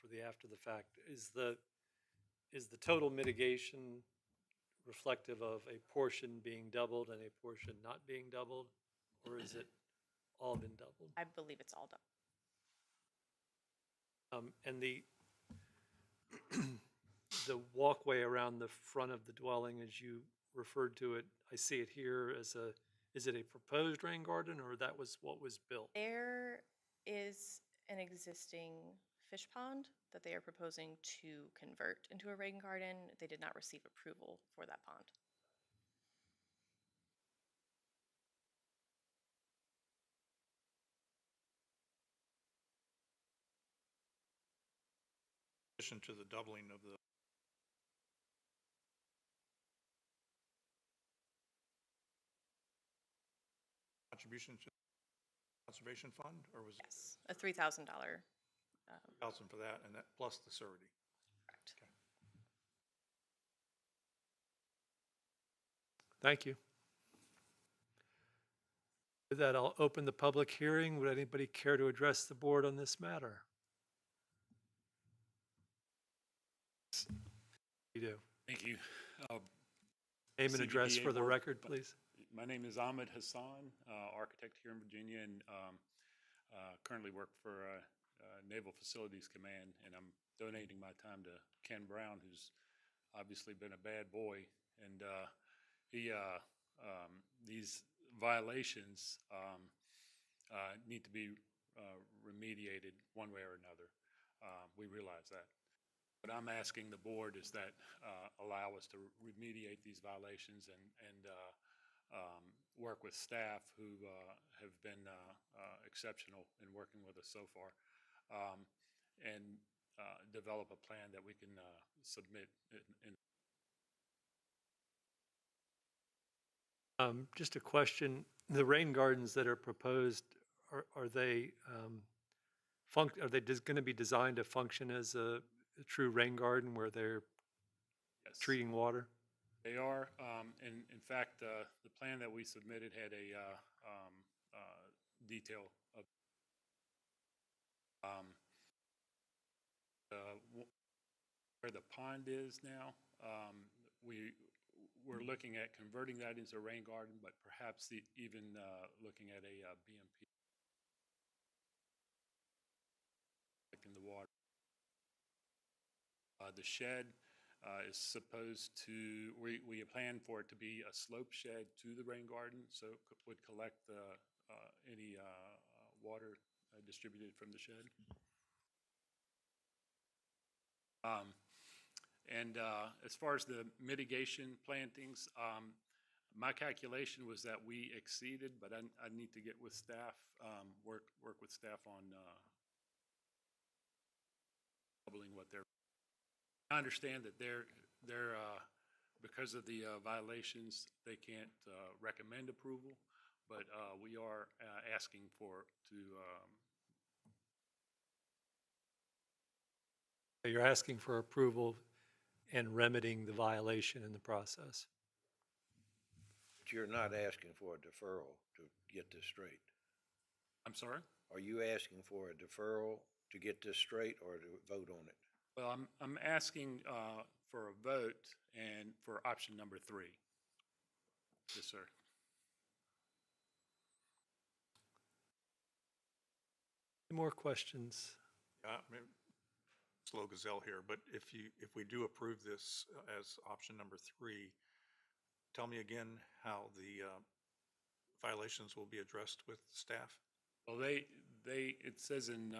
Speaker 3: for the after the fact. Is the total mitigation reflective of a portion being doubled and a portion not being doubled? Or is it all been doubled?
Speaker 10: I believe it's all done.
Speaker 3: And the the walkway around the front of the dwelling, as you referred to it, I see it here as is it a proposed rain garden or that was what was built?
Speaker 10: There is an existing fish pond that they are proposing to convert into a rain garden. They did not receive approval for that pond.
Speaker 8: In addition to the doubling of the contributions to Conservation Fund, or was it
Speaker 10: Yes, a $3,000.
Speaker 8: 1,000 for that, and that plus the surety?
Speaker 10: Correct.
Speaker 3: Thank you. With that, I'll open the public hearing. Would anybody care to address the board on this matter? You do.
Speaker 12: Thank you.
Speaker 3: Name and address
Speaker 12: CBDA
Speaker 3: for the
Speaker 12: board.
Speaker 3: record, please.
Speaker 12: My name is Ahmed Hassan, architect here in Virginia, and currently work for Naval Facilities Command, and I'm donating my time to Ken Brown, who's obviously been a bad boy, and these violations need to be remediated one way or another. We realize that. What I'm asking the board is that allow us to remediate these violations and work with staff who have been exceptional in working with us so far, and develop a plan that we can submit in.
Speaker 3: Just a question, the rain gardens that are proposed, are they going to be designed to function as a true rain garden where they're
Speaker 12: Yes.
Speaker 3: treating water?
Speaker 12: They are, and in fact, the plan that we submitted had a detail of where the pond is now. We're looking at converting that into a rain garden, but perhaps even looking at a BMP in the water. The shed is supposed to, we plan for it to be a slope shed to the rain garden, so it would collect any water distributed from the shed. And as far as the mitigation plantings, my calculation was that we exceeded, but I need to get with staff, work with staff on doubling what they're. I understand that they're because of the violations, they can't recommend approval, but we are asking
Speaker 3: You're asking for approval and remedying the violation in the process.
Speaker 6: But you're not asking for a deferral to get this straight.
Speaker 12: I'm sorry?
Speaker 6: Are you asking for a deferral to get this straight or to vote on it?
Speaker 12: Well, I'm asking for a vote and for option number 3. Yes, sir.
Speaker 3: Any more questions?
Speaker 8: Maybe slow gazelle here, but if we do approve this as option number 3, tell me again how the violations will be addressed with staff.
Speaker 12: Well, it says in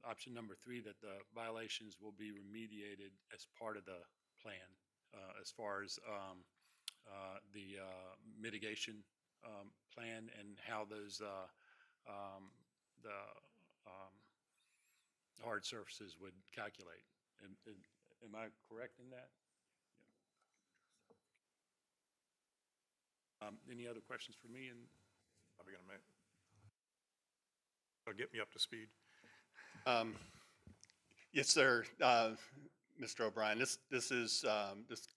Speaker 12: option number 3 that the violations will be remediated as part of the plan, as far as the mitigation plan and how those the hard surfaces would calculate. Am I correct in that? Yeah. Any other questions for me? And
Speaker 8: Probably going to make. Get me up to speed.
Speaker 2: Yes, sir, Mr. O'Brien. This is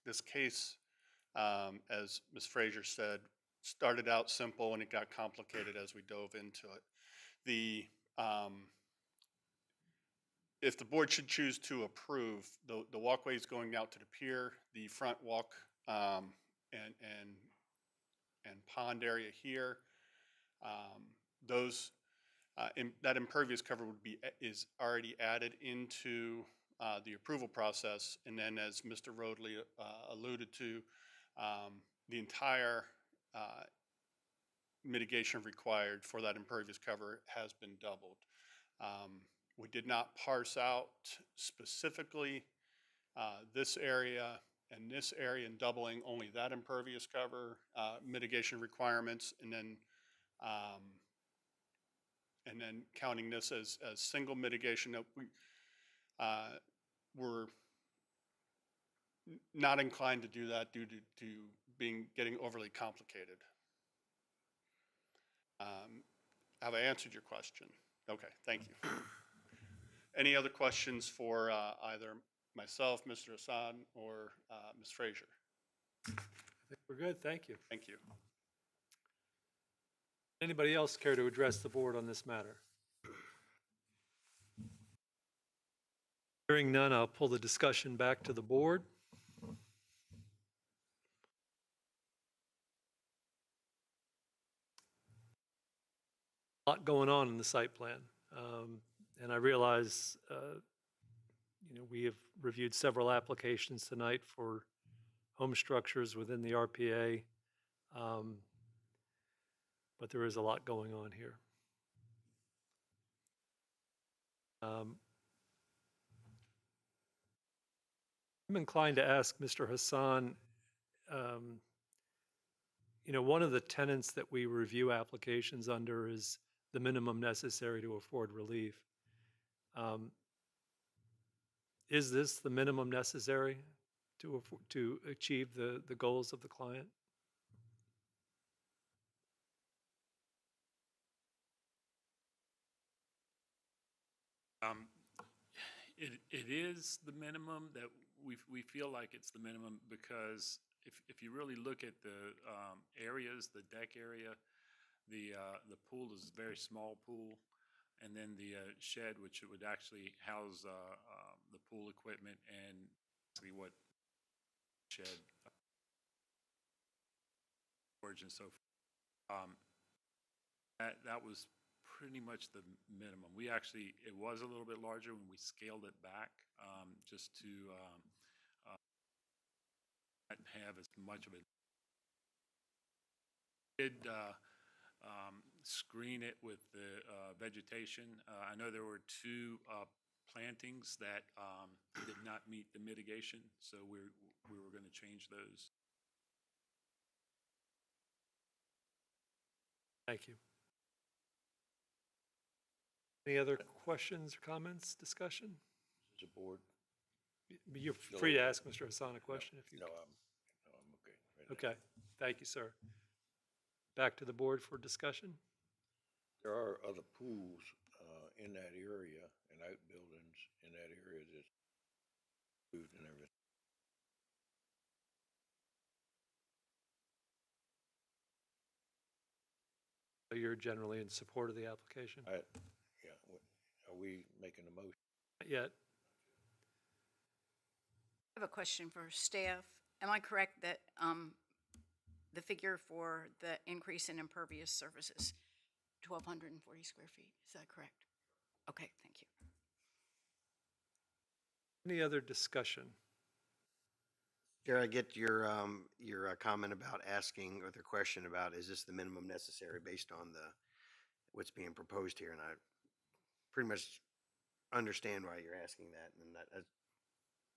Speaker 2: this case, as Ms. Frazier said, started out simple and it got complicated as we dove into it. If the board should choose to approve, the walkways going out to the pier, the front walk and pond area here, that impervious cover is already added into the approval process, and then as Mr. Roadley alluded to, the entire mitigation required for that impervious cover has been doubled. We did not parse out specifically this area and this area and doubling only that impervious cover mitigation requirements, and then counting this as single mitigation. That we're not inclined to do that due to getting overly complicated. Have I answered your question? Okay, thank you. Any other questions for either myself, Mr. Hassan, or Ms. Frazier?
Speaker 3: I think we're good, thank you.
Speaker 2: Thank you.
Speaker 3: Anybody else care to address the board on this matter? Hearing none, I'll pull the discussion back to the board. Lot going on in the site plan. And I realize, we have reviewed several applications tonight for home structures within the RPA. But there is a lot going on here. I'm inclined to ask Mr. Hassan, one of the tenets that we review applications under is the minimum necessary to afford relief. Is this the minimum necessary to achieve the goals of the client?
Speaker 12: It is the minimum that we feel like it's the minimum because if you really look at the areas, the deck area, the pool is a very small pool, and then the shed, which would actually house the pool equipment and see what shed storage and so forth. That was pretty much the minimum. It was a little bit larger when we scaled it back, just to not have as much of it. Did screen it with the vegetation. I know there were two plantings that did not meet the mitigation, so we were going to change those.
Speaker 3: Thank you. Any other questions or comments, discussion?
Speaker 6: As a board?
Speaker 3: You're free to ask Mr. Hassan a question if you.
Speaker 6: No, I'm okay. right now.
Speaker 3: Okay, thank you, sir. Back to the board for discussion.
Speaker 6: There are other pools in that area and outbuildings in that area that's food and everything.
Speaker 3: So you're generally in support of the application?
Speaker 6: Yeah, are we making a motion?
Speaker 3: Not yet.
Speaker 4: I have a question for staff. Am I correct that the figure for the increase in impervious surfaces, 1,240 square feet, is that correct? Okay, thank you.
Speaker 3: Any other discussion?
Speaker 1: Chair, I get your comment about asking, or the question about, is this the minimum necessary based on what's being proposed here? And I pretty much understand why you're asking that, and I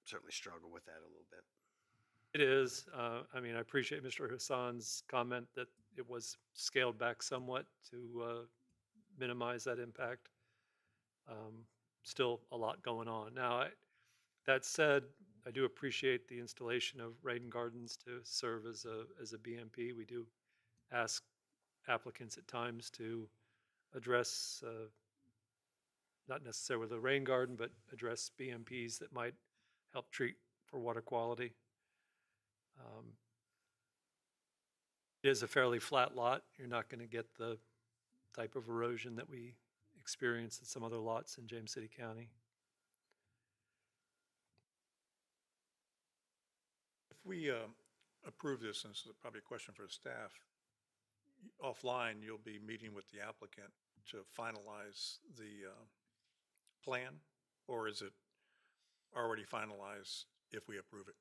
Speaker 1: certainly struggle with that a little bit.
Speaker 3: It is. I appreciate Mr. Hassan's comment that it was scaled back somewhat to minimize that impact. Still a lot going on. Now, that said, I do appreciate the installation of rain gardens to serve as a BMP. We do ask applicants at times to address, not necessarily the rain garden, but address BMPs that might help treat for water quality. It is a fairly flat lot. You're not going to get the type of erosion that we experience at some other lots in James City County.
Speaker 8: If we approve this, and this is probably a question for the staff, offline, you'll be meeting with the applicant to finalize the plan, or is it already finalized if we approve it?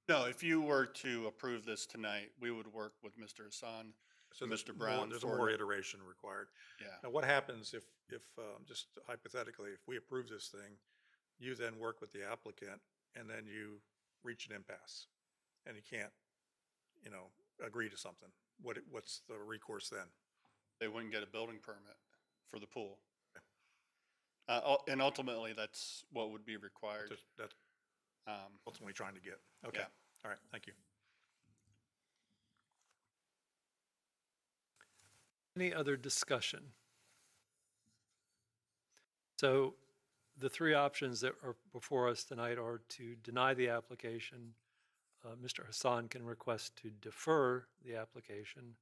Speaker 2: No, if you were to approve this tonight, we would work with Mr. Hassan,
Speaker 8: So
Speaker 2: Mr. Brown.
Speaker 8: There's a
Speaker 2: for-
Speaker 8: more iteration required.
Speaker 2: Yeah.
Speaker 8: Now, what happens if just hypothetically, if we approve this thing, you then work with the applicant and then you reach an impasse and you can't, agree to something? What's the recourse then?
Speaker 2: They wouldn't get a building permit for the pool. And ultimately, that's what would be required.
Speaker 8: That's ultimately trying to get. Okay.
Speaker 2: Yeah.
Speaker 8: All right. Thank you.
Speaker 3: Any other discussion? So the three options that are before us tonight are to deny the application. Mr. Hassan can request to defer the application,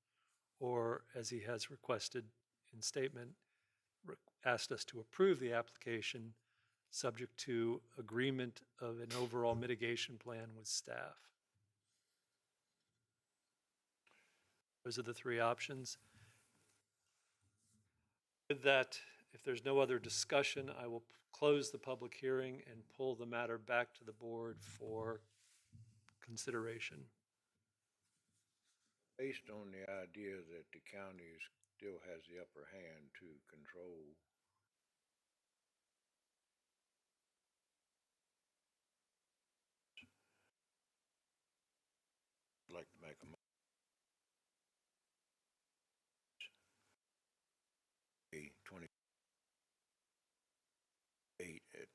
Speaker 3: or as he has requested in statement, asked us to approve the application subject to agreement of an overall mitigation plan with staff. Those are the three options. With that, if there's no other discussion, I will close the public hearing and pull the matter back to the board for consideration.
Speaker 6: Based on the idea that the county still has the upper hand to control I'd like to make a 28 at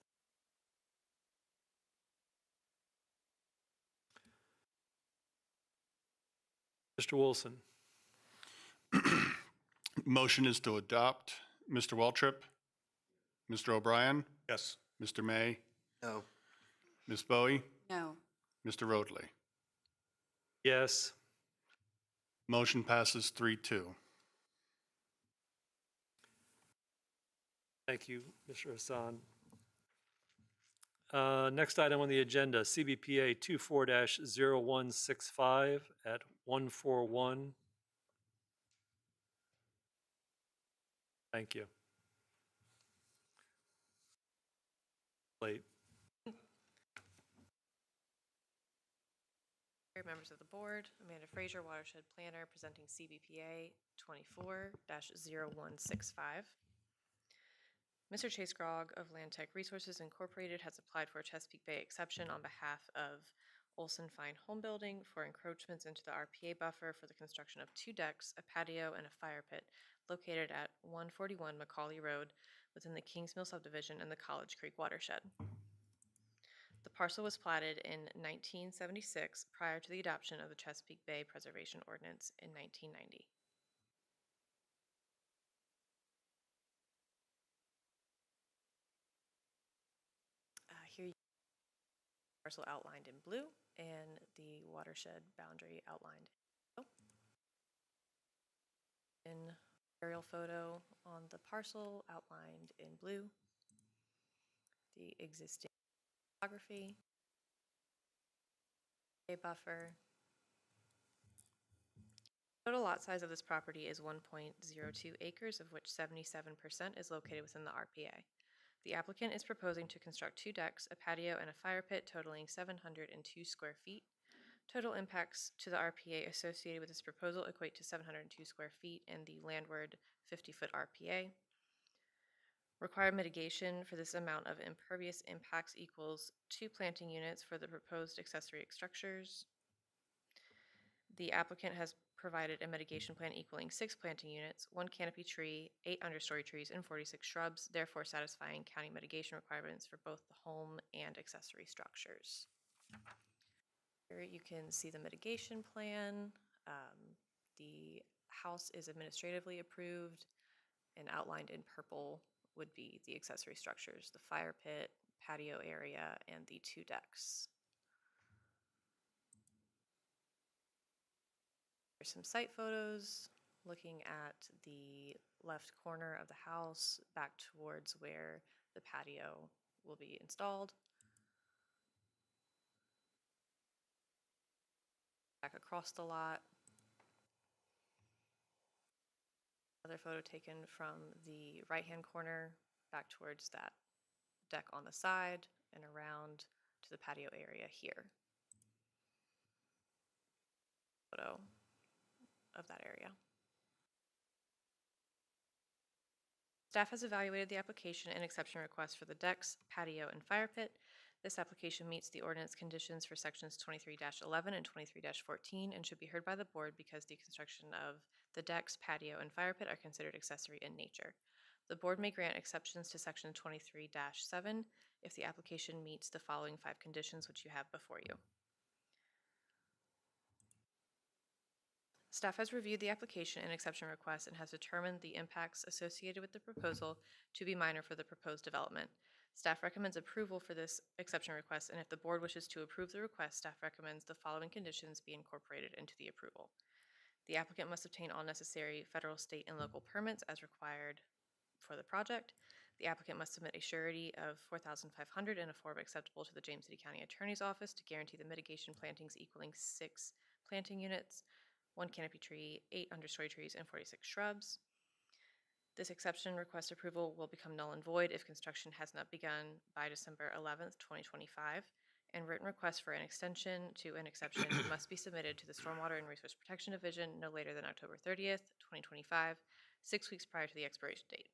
Speaker 3: Mr. Wilson,
Speaker 2: Motion is to adopt. Mr. Waltrip? Mr. O'Brien?
Speaker 8: Yes.
Speaker 2: Mr. May?
Speaker 1: No.
Speaker 2: Ms. Bowie?
Speaker 4: No.
Speaker 2: Mr. Roadley?
Speaker 3: yes.
Speaker 2: Motion passes 3-2.
Speaker 3: Thank you, Mr. Hassan. Next item on the agenda, CBPA 24-0165 at 141. Thank you. Late.
Speaker 10: Members of the board, Amanda Frazier, Watershed Planner, presenting CBPA 24-0165. Mr. Chase Grogg of Land Tech Resources Incorporated has applied for a Chesapeake Bay exception on behalf of Olson Fine Home Building for encroachments into the RPA buffer for the construction of 2 decks, a patio, and a fire pit located at 141 Macaulay Road within the Kings Mill subdivision and the College Creek watershed. The parcel was platted in 1976 prior to the adoption of the Chesapeake Bay Preservation Ordinance in 1990. Here you see the parcel outlined in blue and the watershed boundary outlined in yellow. An aerial photo on the parcel outlined in blue. The existing topography, a buffer. Total lot size of this property is 1.02 acres, of which 77% is located within the RPA. The applicant is proposing to construct 2 decks, a patio, and a fire pit totaling 702 square feet. Total impacts to the RPA associated with this proposal equate to 702 square feet and the landward 50-foot RPA. Required mitigation for this amount of impervious impacts equals 2 planting units for the proposed accessory structures. The applicant has provided a mitigation plan equaling 6 planting units, 1 canopy tree, 8 understory trees, and 46 shrubs, therefore satisfying county mitigation requirements for both the home and accessory structures. Here you can see the mitigation plan. The house is administratively approved, and outlined in purple would be the accessory structures, the fire pit, patio area, and the 2 decks. Here's some site photos looking at the left corner of the house back towards where the patio will be installed. Back across the lot. Another photo taken from the right-hand corner back towards that deck on the side and around to the patio area here. Photo of that area. Staff has evaluated the application and exception request for the decks, patio, and fire pit. This application meets the ordinance conditions for sections 23-11 and 23-14 and should be heard by the board because the construction of the decks, patio, and fire pit are considered accessory in nature. The board may grant exceptions to section 23-7 if the application meets the following 5 conditions which you have before you. Staff has reviewed the application and exception request and has determined the impacts associated with the proposal to be minor for the proposed development. Staff recommends approval for this exception request, and if the board wishes to approve the request, staff recommends the following conditions be incorporated into the approval. The applicant must obtain all necessary federal, state, and local permits as required for the project. The applicant must submit a surety of $4,500 in a form acceptable to the James City County Attorney's Office to guarantee the mitigation plantings equaling 6 planting units, 1 canopy tree, 8 understory trees, and 46 shrubs. This exception request approval will become null and void if construction has not begun by December 11th, 2025, and written requests for an extension to an exception must be submitted to the Stormwater and Resource Protection Division no later than October 30th, 2025, 6 weeks prior to the expiration date.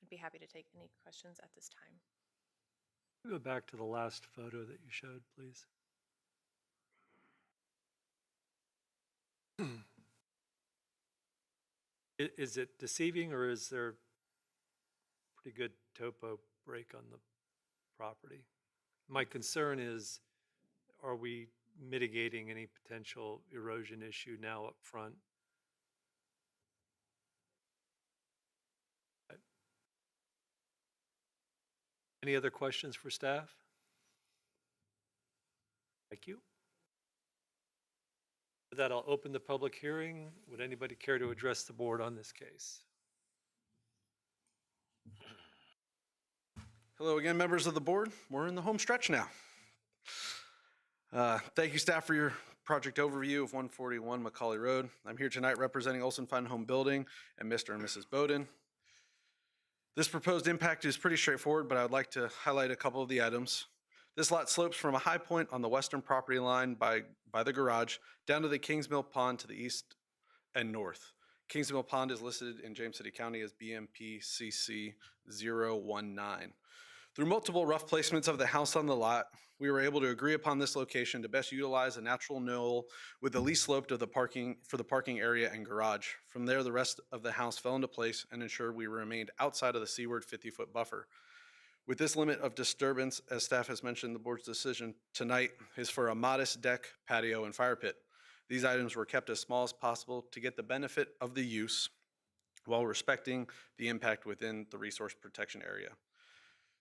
Speaker 10: I'd be happy to take any questions at this time.
Speaker 3: Go back to the last photo that you showed, please. Is it deceiving, or is there pretty good topo break on the property? My concern is, are we mitigating any potential erosion issue now up front? Any other questions for staff? Thank you. With that, I'll open the public hearing. Would anybody care to address the board on this case?
Speaker 7: Hello again, members of the board. We're in the home stretch now. Thank you, staff, for your project overview of 141 Macaulay Road. I'm here tonight representing Olson Fine Home Building and Mr. and Mrs. Bowden. This proposed impact is pretty straightforward, but I'd like to highlight a couple of the items. This lot slopes from a high point on the western property line by the garage down to the Kings Mill Pond to the east and north. Kings Mill Pond is listed in James City County as BMP CC 019. Through multiple rough placements of the house on the lot, we were able to agree upon this location to best utilize a natural knoll with the least slope of the parking area and garage. From there, the rest of the house fell into place and ensured we remained outside of the seaward 50-foot buffer. With this limit of disturbance, as staff has mentioned, the board's decision tonight is for a modest deck, patio, and fire pit. These items were kept as small as possible to get the benefit of the use while respecting the impact within the resource protection area.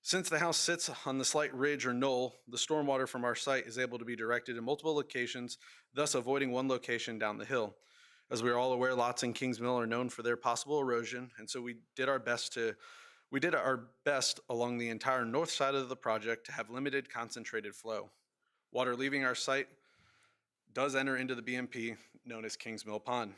Speaker 7: Since the house sits on the slight ridge or knoll, the stormwater from our site is able to be directed in multiple locations, thus avoiding one location down the hill. As we are all aware, lots in Kings Mill are known for their possible erosion, and so we did our best along the entire north side of the project to have limited concentrated flow. Water leaving our site does enter into the BMP known as Kings Mill Pond.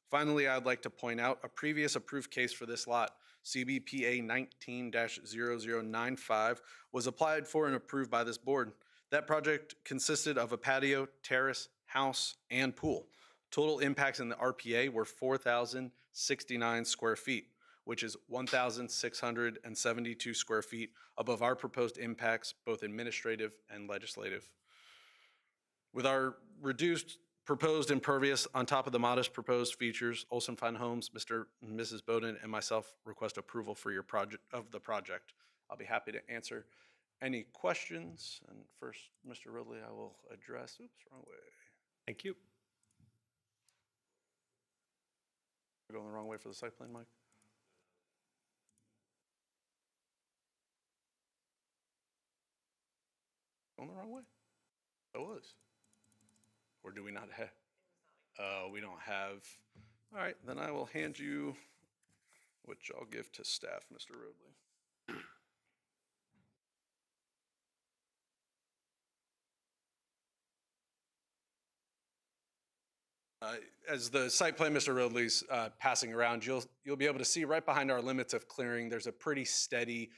Speaker 7: Finally, I'd like to point out a previous approved case for this lot, CBPA 19-0095, was applied for and approved by this board. That project consisted of a patio, terrace, house, and pool. Total impacts in the RPA were 4,069 square feet, which is 1,672 square feet above our proposed impacts, both administrative and legislative. With our reduced proposed impervious on top of the modest proposed features, Olson Fine Homes, Mr. and Mrs. Bowden, and myself request approval for your project. I'll be happy to answer any questions. And first, Mr. Ridley, I will address, wrong way.
Speaker 3: Thank you.
Speaker 7: Going the wrong way for the site plan, Mike? Going the wrong way? I was. Or do we not have? We don't have. All right, then I will hand you, which I'll give to staff, Mr. Ridley. As the site plan, Mr. Ridley's passing around, you'll be able to see right behind our limits of clearing, there's a pretty steady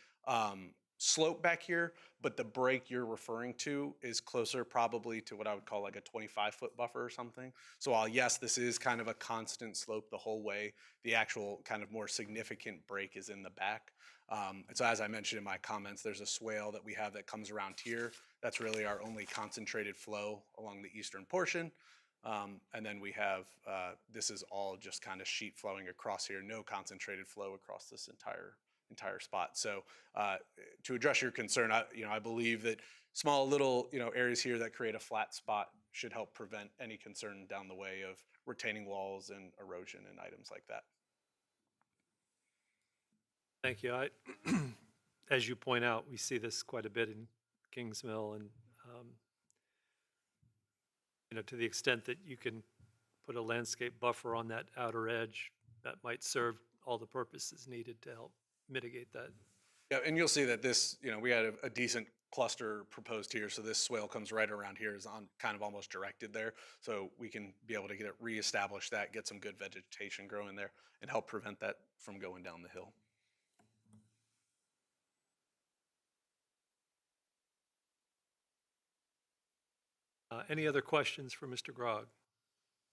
Speaker 7: slope back here, but the break you're referring to is closer probably to what I would call like a 25-foot buffer or something. So while yes, this is kind of a constant slope the whole way, the actual kind of more significant break is in the back. And so as I mentioned in my comments, there's a swale that we have that comes around here. That's really our only concentrated flow along the eastern portion. And then we have, this is all just kind of sheet flowing across here, no concentrated flow across this entire spot. So to address your concern, I believe that small little areas here that create a flat spot should help prevent any concern down the way of retaining walls and erosion and items like that.
Speaker 3: Thank you. As you point out, we see this quite a bit in Kings Mill, and to the extent that you can put a landscape buffer on that outer edge, that might serve all the purposes needed to help mitigate that.
Speaker 7: Yeah, and you'll see that this, we had a decent cluster proposed here, so this swale comes right around here, is on kind of almost directed there, so we can be able to get it reestablished, that get some good vegetation growing there, and help prevent that from going down the hill.
Speaker 3: Any other questions for Mr. Grog?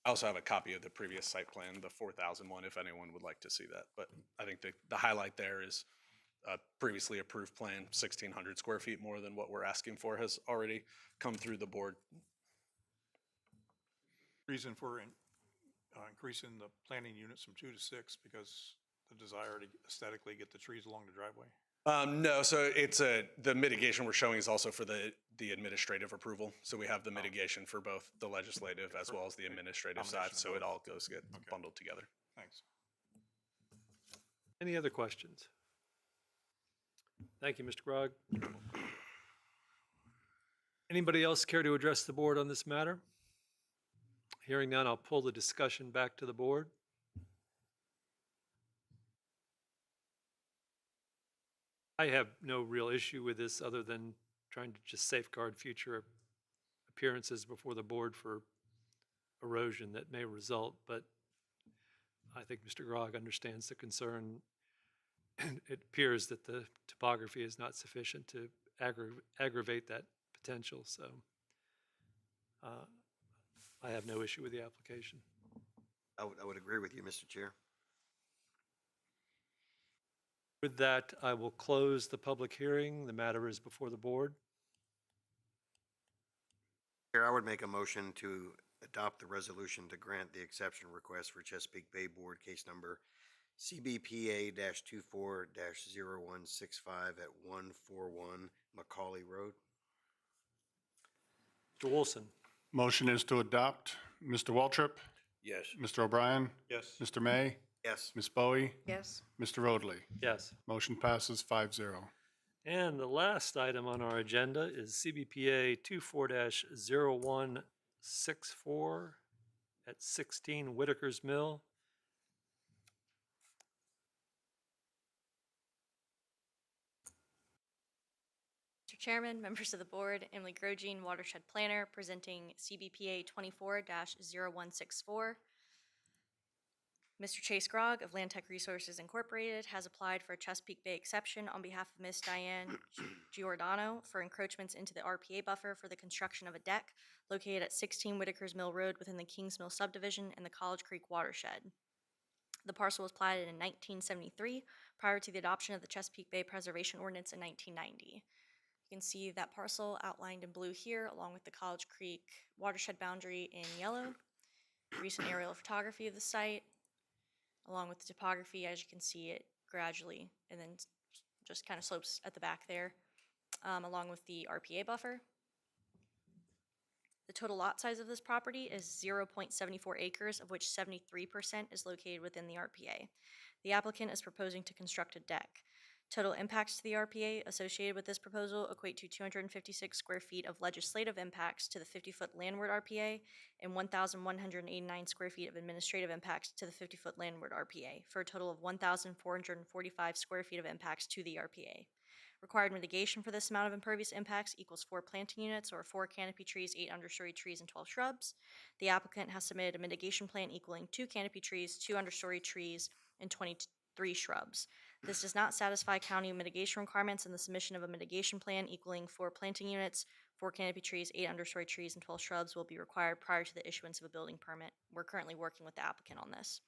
Speaker 7: I also have a copy of the previous site plan, the 4,001, if anyone would like to see that. But I think the highlight there is a previously approved plan, 1,600 square feet more than what we're asking for has already come through the board.
Speaker 8: Reason for increasing the planting units from 2 to 6 because the desire to aesthetically get the trees along the driveway?
Speaker 7: No, so it's the mitigation we're showing is also for the administrative approval. So we have the mitigation for both the legislative as well as the administrative side. So it all get bundled together.
Speaker 8: Thanks.
Speaker 3: Any other questions? Thank you, Mr. Grog. Anybody else care to address the board on this matter? Hearing none, I'll pull the discussion back to the board. I have no real issue with this other than trying to just safeguard future appearances before the board for erosion that may result, but I think Mr. Grog understands the concern. It appears that the topography is not sufficient to aggravate that potential, so I have no issue with the application.
Speaker 1: I would agree with you, Mr. Chair.
Speaker 3: With that, I will close the public hearing. The matter is before the board.
Speaker 1: Chair, I would make a motion to adopt the resolution to grant the exception request for Chesapeake Bay Board case number CBPA-24-0165 at 141 Macaulay Road.
Speaker 3: Mr. Wilson?
Speaker 2: Motion is to adopt. Mr. Waltrip?
Speaker 6: Yes.
Speaker 2: Mr. O'Brien?
Speaker 8: Yes.
Speaker 2: Mr. May?
Speaker 1: Yes.
Speaker 2: Ms. Bowie?
Speaker 4: Yes.
Speaker 2: Mr. Roadley?
Speaker 3: Yes.
Speaker 2: Motion passes 5-0.
Speaker 3: And the last item on our agenda is CBPA 24-0164 at 16 Whitaker's Mill.
Speaker 5: Mr. Chairman, members of the board, Emily Grogine, Watershed Planner, presenting CBPA 24-0164. Mr. Chase Grog of Land Tech Resources Incorporated has applied for a Chesapeake Bay exception on behalf of Ms. Diane Giordano for encroachments into the RPA buffer for the construction of a deck located at 16 Whitaker's Mill Road within the Kings Mill subdivision in the College Creek watershed. The parcel was platted in 1973 prior to the adoption of the Chesapeake Bay Preservation Ordinance in 1990. You can see that parcel outlined in blue here along with the College Creek watershed boundary in yellow. Recent aerial photography of the site, along with the topography, as you can see it gradually, and then just kind of slopes at the back there, along with the RPA buffer. The total lot size of this property is 0.74 acres, of which 73% is located within the RPA. The applicant is proposing to construct a deck. Total impacts to the RPA associated with this proposal equate to 256 square feet of legislative impacts to the 50-foot landward RPA and 1,189 square feet of administrative impacts to the 50-foot landward RPA, for a total of 1,445 square feet of impacts to the RPA. Required mitigation for this amount of impervious impacts equals 4 planting units or 4 canopy trees, 8 understory trees, and 12 shrubs. The applicant has submitted a mitigation plan equaling 2 canopy trees, 2 understory trees, and 23 shrubs. This does not satisfy county mitigation requirements, and the submission of a mitigation plan equaling 4 planting units, 4 canopy trees, 8 understory trees, and 12 shrubs will be required prior to the issuance of a building permit. We're currently working with the applicant on this.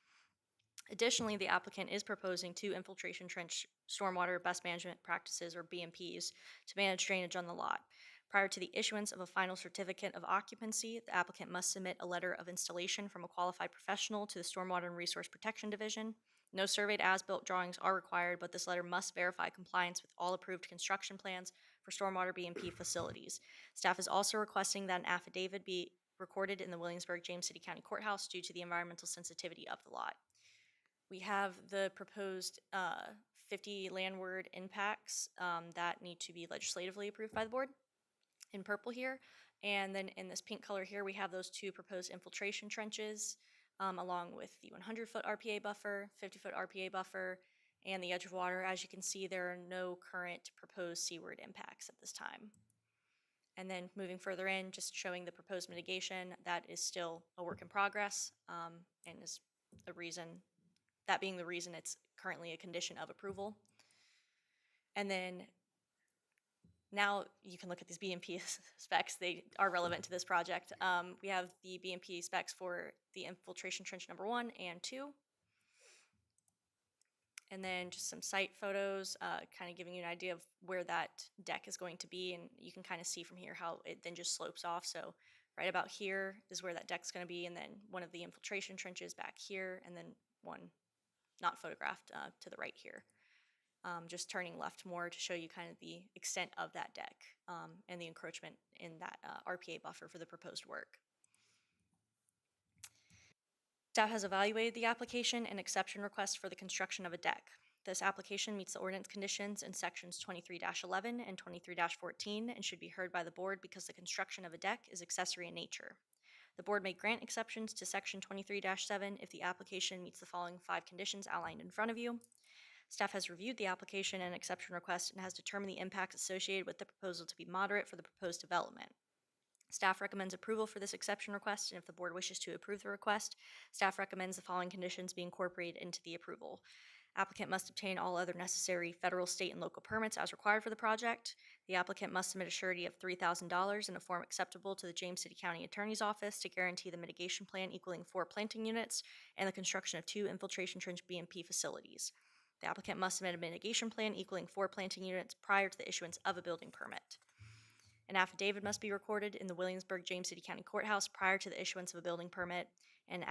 Speaker 5: Additionally, the applicant is proposing 2 infiltration trench stormwater best management practices, or BMPs, to manage drainage on the lot. Prior to the issuance of a final certificate of occupancy, the applicant must submit a letter of installation from a qualified professional to the Stormwater and Resource Protection Division. No surveyed as-built drawings are required, but this letter must verify compliance with all approved construction plans for stormwater BMP facilities. Staff is also requesting that an affidavit be recorded in the Williamsburg-James City County Courthouse due to the environmental sensitivity of the lot. We have the proposed 50 landward impacts that need to be legislatively approved by the board in purple here. And then in this pink color here, we have those two proposed infiltration trenches along with the 100-foot RPA buffer, 50-foot RPA buffer, and the edge of water. As you can see, there are no current proposed seaward impacts at this time. And then moving further in, just showing the proposed mitigation, that is still a work in progress and is the reason, that being the reason it's currently a condition of approval. And then now you can look at these BMP specs. They are relevant to this project. We have the BMP specs for the infiltration trench number 1 and 2. And then just some site photos, kind of giving you an idea of where that deck is going to be. And you can kind of see from here how it then just slopes off. So right about here is where that deck's going to be. And then one of the infiltration trenches back here, and then one not photographed to the right here. Just turning left more to show you kind of the extent of that deck and the encroachment in that RPA buffer for the proposed work. Staff has evaluated the application and exception request for the construction of a deck. This application meets the ordinance conditions in sections 23-11 and 23-14 and should be heard by the board because the construction of a deck is accessory in nature. The board may grant exceptions to section 23-7 if the application meets the following 5 conditions outlined in front of you. Staff has reviewed the application and exception request and has determined the impacts associated with the proposal to be moderate for the proposed development. Staff recommends approval for this exception request, and if the board wishes to approve the request, staff recommends the following conditions be incorporated into the approval. Applicant must obtain all other necessary federal, state, and local permits as required for the project. The applicant must submit a surety of $3,000 in a form acceptable to the James City County Attorney's Office to guarantee the mitigation plan equaling 4 planting units and the construction of 2 infiltration trench BMP facilities. The applicant must submit a mitigation plan equaling 4 planting units prior to the issuance of a building permit. An affidavit must be recorded in the Williamsburg-James City County Courthouse prior to the issuance of a building permit, and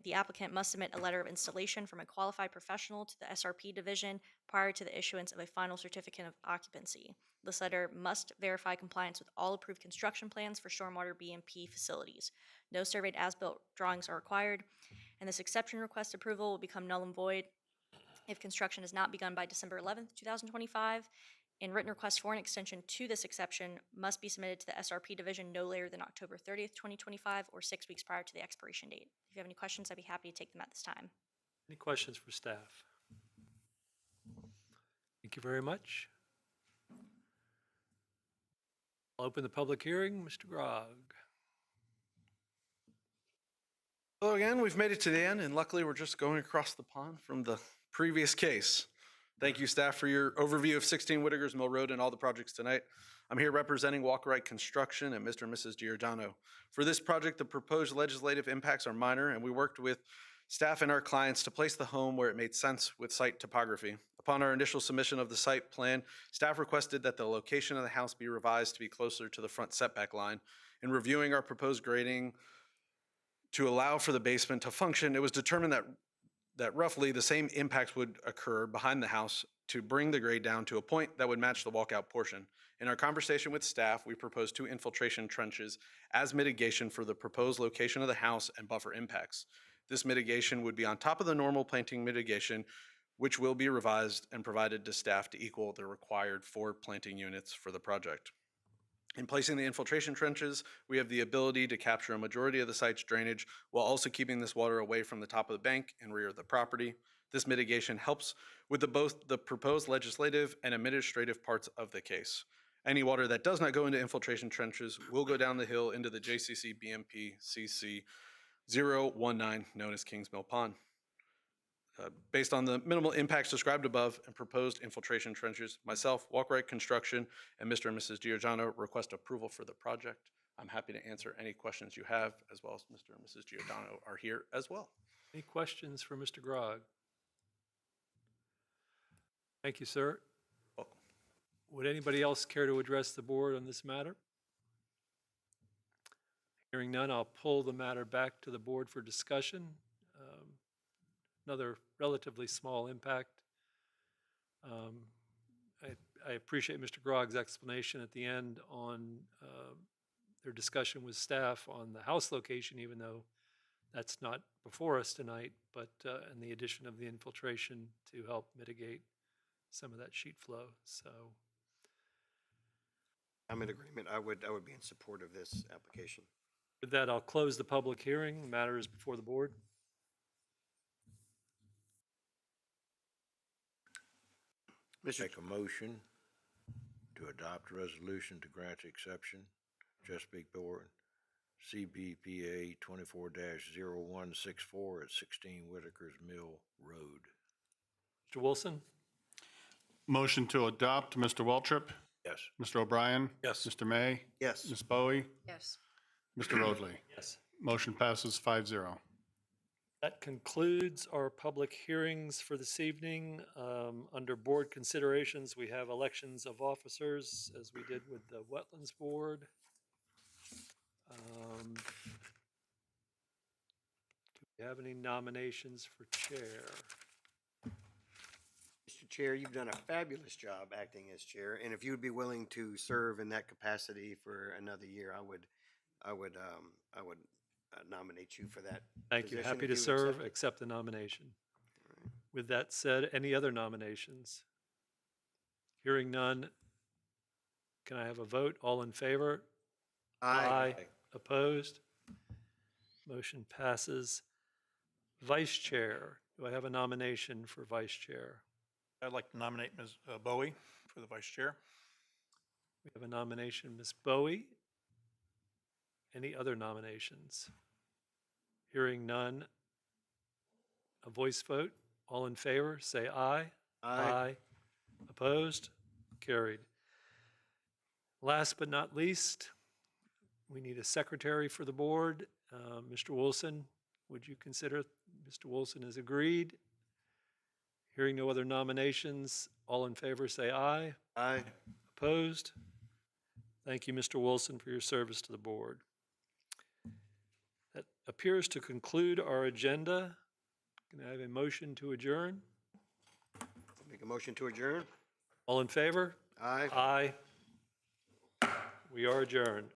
Speaker 5: the applicant must submit a letter of installation from a qualified professional to the SRP division prior to the issuance of a final certificate of occupancy. This letter must verify compliance with all approved construction plans for stormwater BMP facilities. No surveyed as-built drawings are required, and this exception request approval will become null and void if construction is not begun by December 11th, 2025, and written requests for an extension to this exception must be submitted to the SRP division no later than October 30th, 2025, or 6 weeks prior to the expiration date. If you have any questions, I'd be happy to take them at this time.
Speaker 3: Any questions for staff? Thank you very much. I'll open the public hearing. Mr. Grog.
Speaker 7: Hello again. We've made it to the end, and luckily we're just going across the pond from the previous case. Thank you, staff, for your overview of 16 Whittaker's Mill Road and all the projects tonight. I'm here representing Walker-Wright Construction and Mr. and Mrs. Giordano. For this project, the proposed legislative impacts are minor, and we worked with staff and our clients to place the home where it made sense with site topography. Upon our initial submission of the site plan, staff requested that the location of the house be revised to be closer to the front setback line. In reviewing our proposed grading to allow for the basement to function, it was determined that roughly the same impacts would occur behind the house to bring the grade down to a point that would match the walkout portion. In our conversation with staff, we proposed 2 infiltration trenches as mitigation for the proposed location of the house and buffer impacts. This mitigation would be on top of the normal planting mitigation, which will be revised and provided to staff to equal the required 4 planting units for the project. In placing the infiltration trenches, we have the ability to capture a majority of the site's drainage while also keeping this water away from the top of the bank and rear of the property. This mitigation helps with both the proposed legislative and administrative parts of the case. Any water that does not go into infiltration trenches will go down the hill into the JCC BMP CC 019, known as Kings Mill Pond. Based on the minimal impacts described above and proposed infiltration trenches, myself, Walker-Wright Construction, and Mr. and Mrs. Giordano request approval for the project. I'm happy to answer any questions you have, as well as Mr. and Mrs. Giordano are here as well.
Speaker 3: Any questions for Mr. Grog? Thank you, sir.
Speaker 7: Welcome.
Speaker 3: Would anybody else care to address the board on this matter? Hearing none, I'll pull the matter back to the board for discussion. Another relatively small impact. I appreciate Mr. Grog's explanation at the end on their discussion with staff on the house location, even though that's not before us tonight, but, and the addition of the infiltration to help mitigate some of that sheet flow, so.
Speaker 1: I'm in agreement. I would be in support of this application.
Speaker 3: With that, I'll close the public hearing. The matter is before the board.
Speaker 1: Mr.
Speaker 6: Make a motion to adopt a resolution to grant the exception, Chesapeake Board, CBPA 24-0164 at 16 Whitaker's Mill Road.
Speaker 3: Mr. Wilson?
Speaker 2: Motion to adopt, Mr. Waltrip,
Speaker 6: Yes.
Speaker 2: Mr. O'Brien.
Speaker 8: Yes.
Speaker 2: Mr. May,
Speaker 1: Yes.
Speaker 2: Ms. Bowie,
Speaker 4: Yes.
Speaker 2: Mr. Roadley.
Speaker 3: Yes.
Speaker 2: Motion passes 5-0.
Speaker 3: That concludes our public hearings for this evening. Under board considerations, we have elections of officers, as we did with the Wetlands Board. Do we have any nominations for chair?
Speaker 1: Mr. Chair, you've done a fabulous job acting as chair, and if you would be willing to serve in that capacity for another year, I would nominate you for that.
Speaker 3: Thank you.
Speaker 1: position
Speaker 3: Happy
Speaker 1: if
Speaker 3: to
Speaker 1: you
Speaker 3: serve,
Speaker 1: accept it.
Speaker 3: accept the nomination. With that said, any other nominations? Hearing none, can I have a vote? All in favor?
Speaker 1: Aye.
Speaker 3: Opposed? Motion passes. Vice Chair, do I have a nomination for Vice Chair?
Speaker 8: I'd like to nominate Ms. Bowie for the vice chair.
Speaker 3: We have a nomination, Ms. Bowie. Any other nominations? Hearing none, a voice vote. All in favor, say aye.
Speaker 1: Aye.
Speaker 3: Opposed? Carried. Last but not least, we need a secretary for the board. Mr. Wilson, would you consider, Mr. Wilson has agreed. Hearing no other nominations, all in favor say aye.
Speaker 1: Aye.
Speaker 3: Opposed? Thank you, Mr. Wilson, for your service to the board. That appears to conclude our agenda. Can I have a motion to adjourn?
Speaker 1: Make a motion to adjourn?
Speaker 3: All in favor?
Speaker 1: Aye.
Speaker 3: Aye. We are adjourned.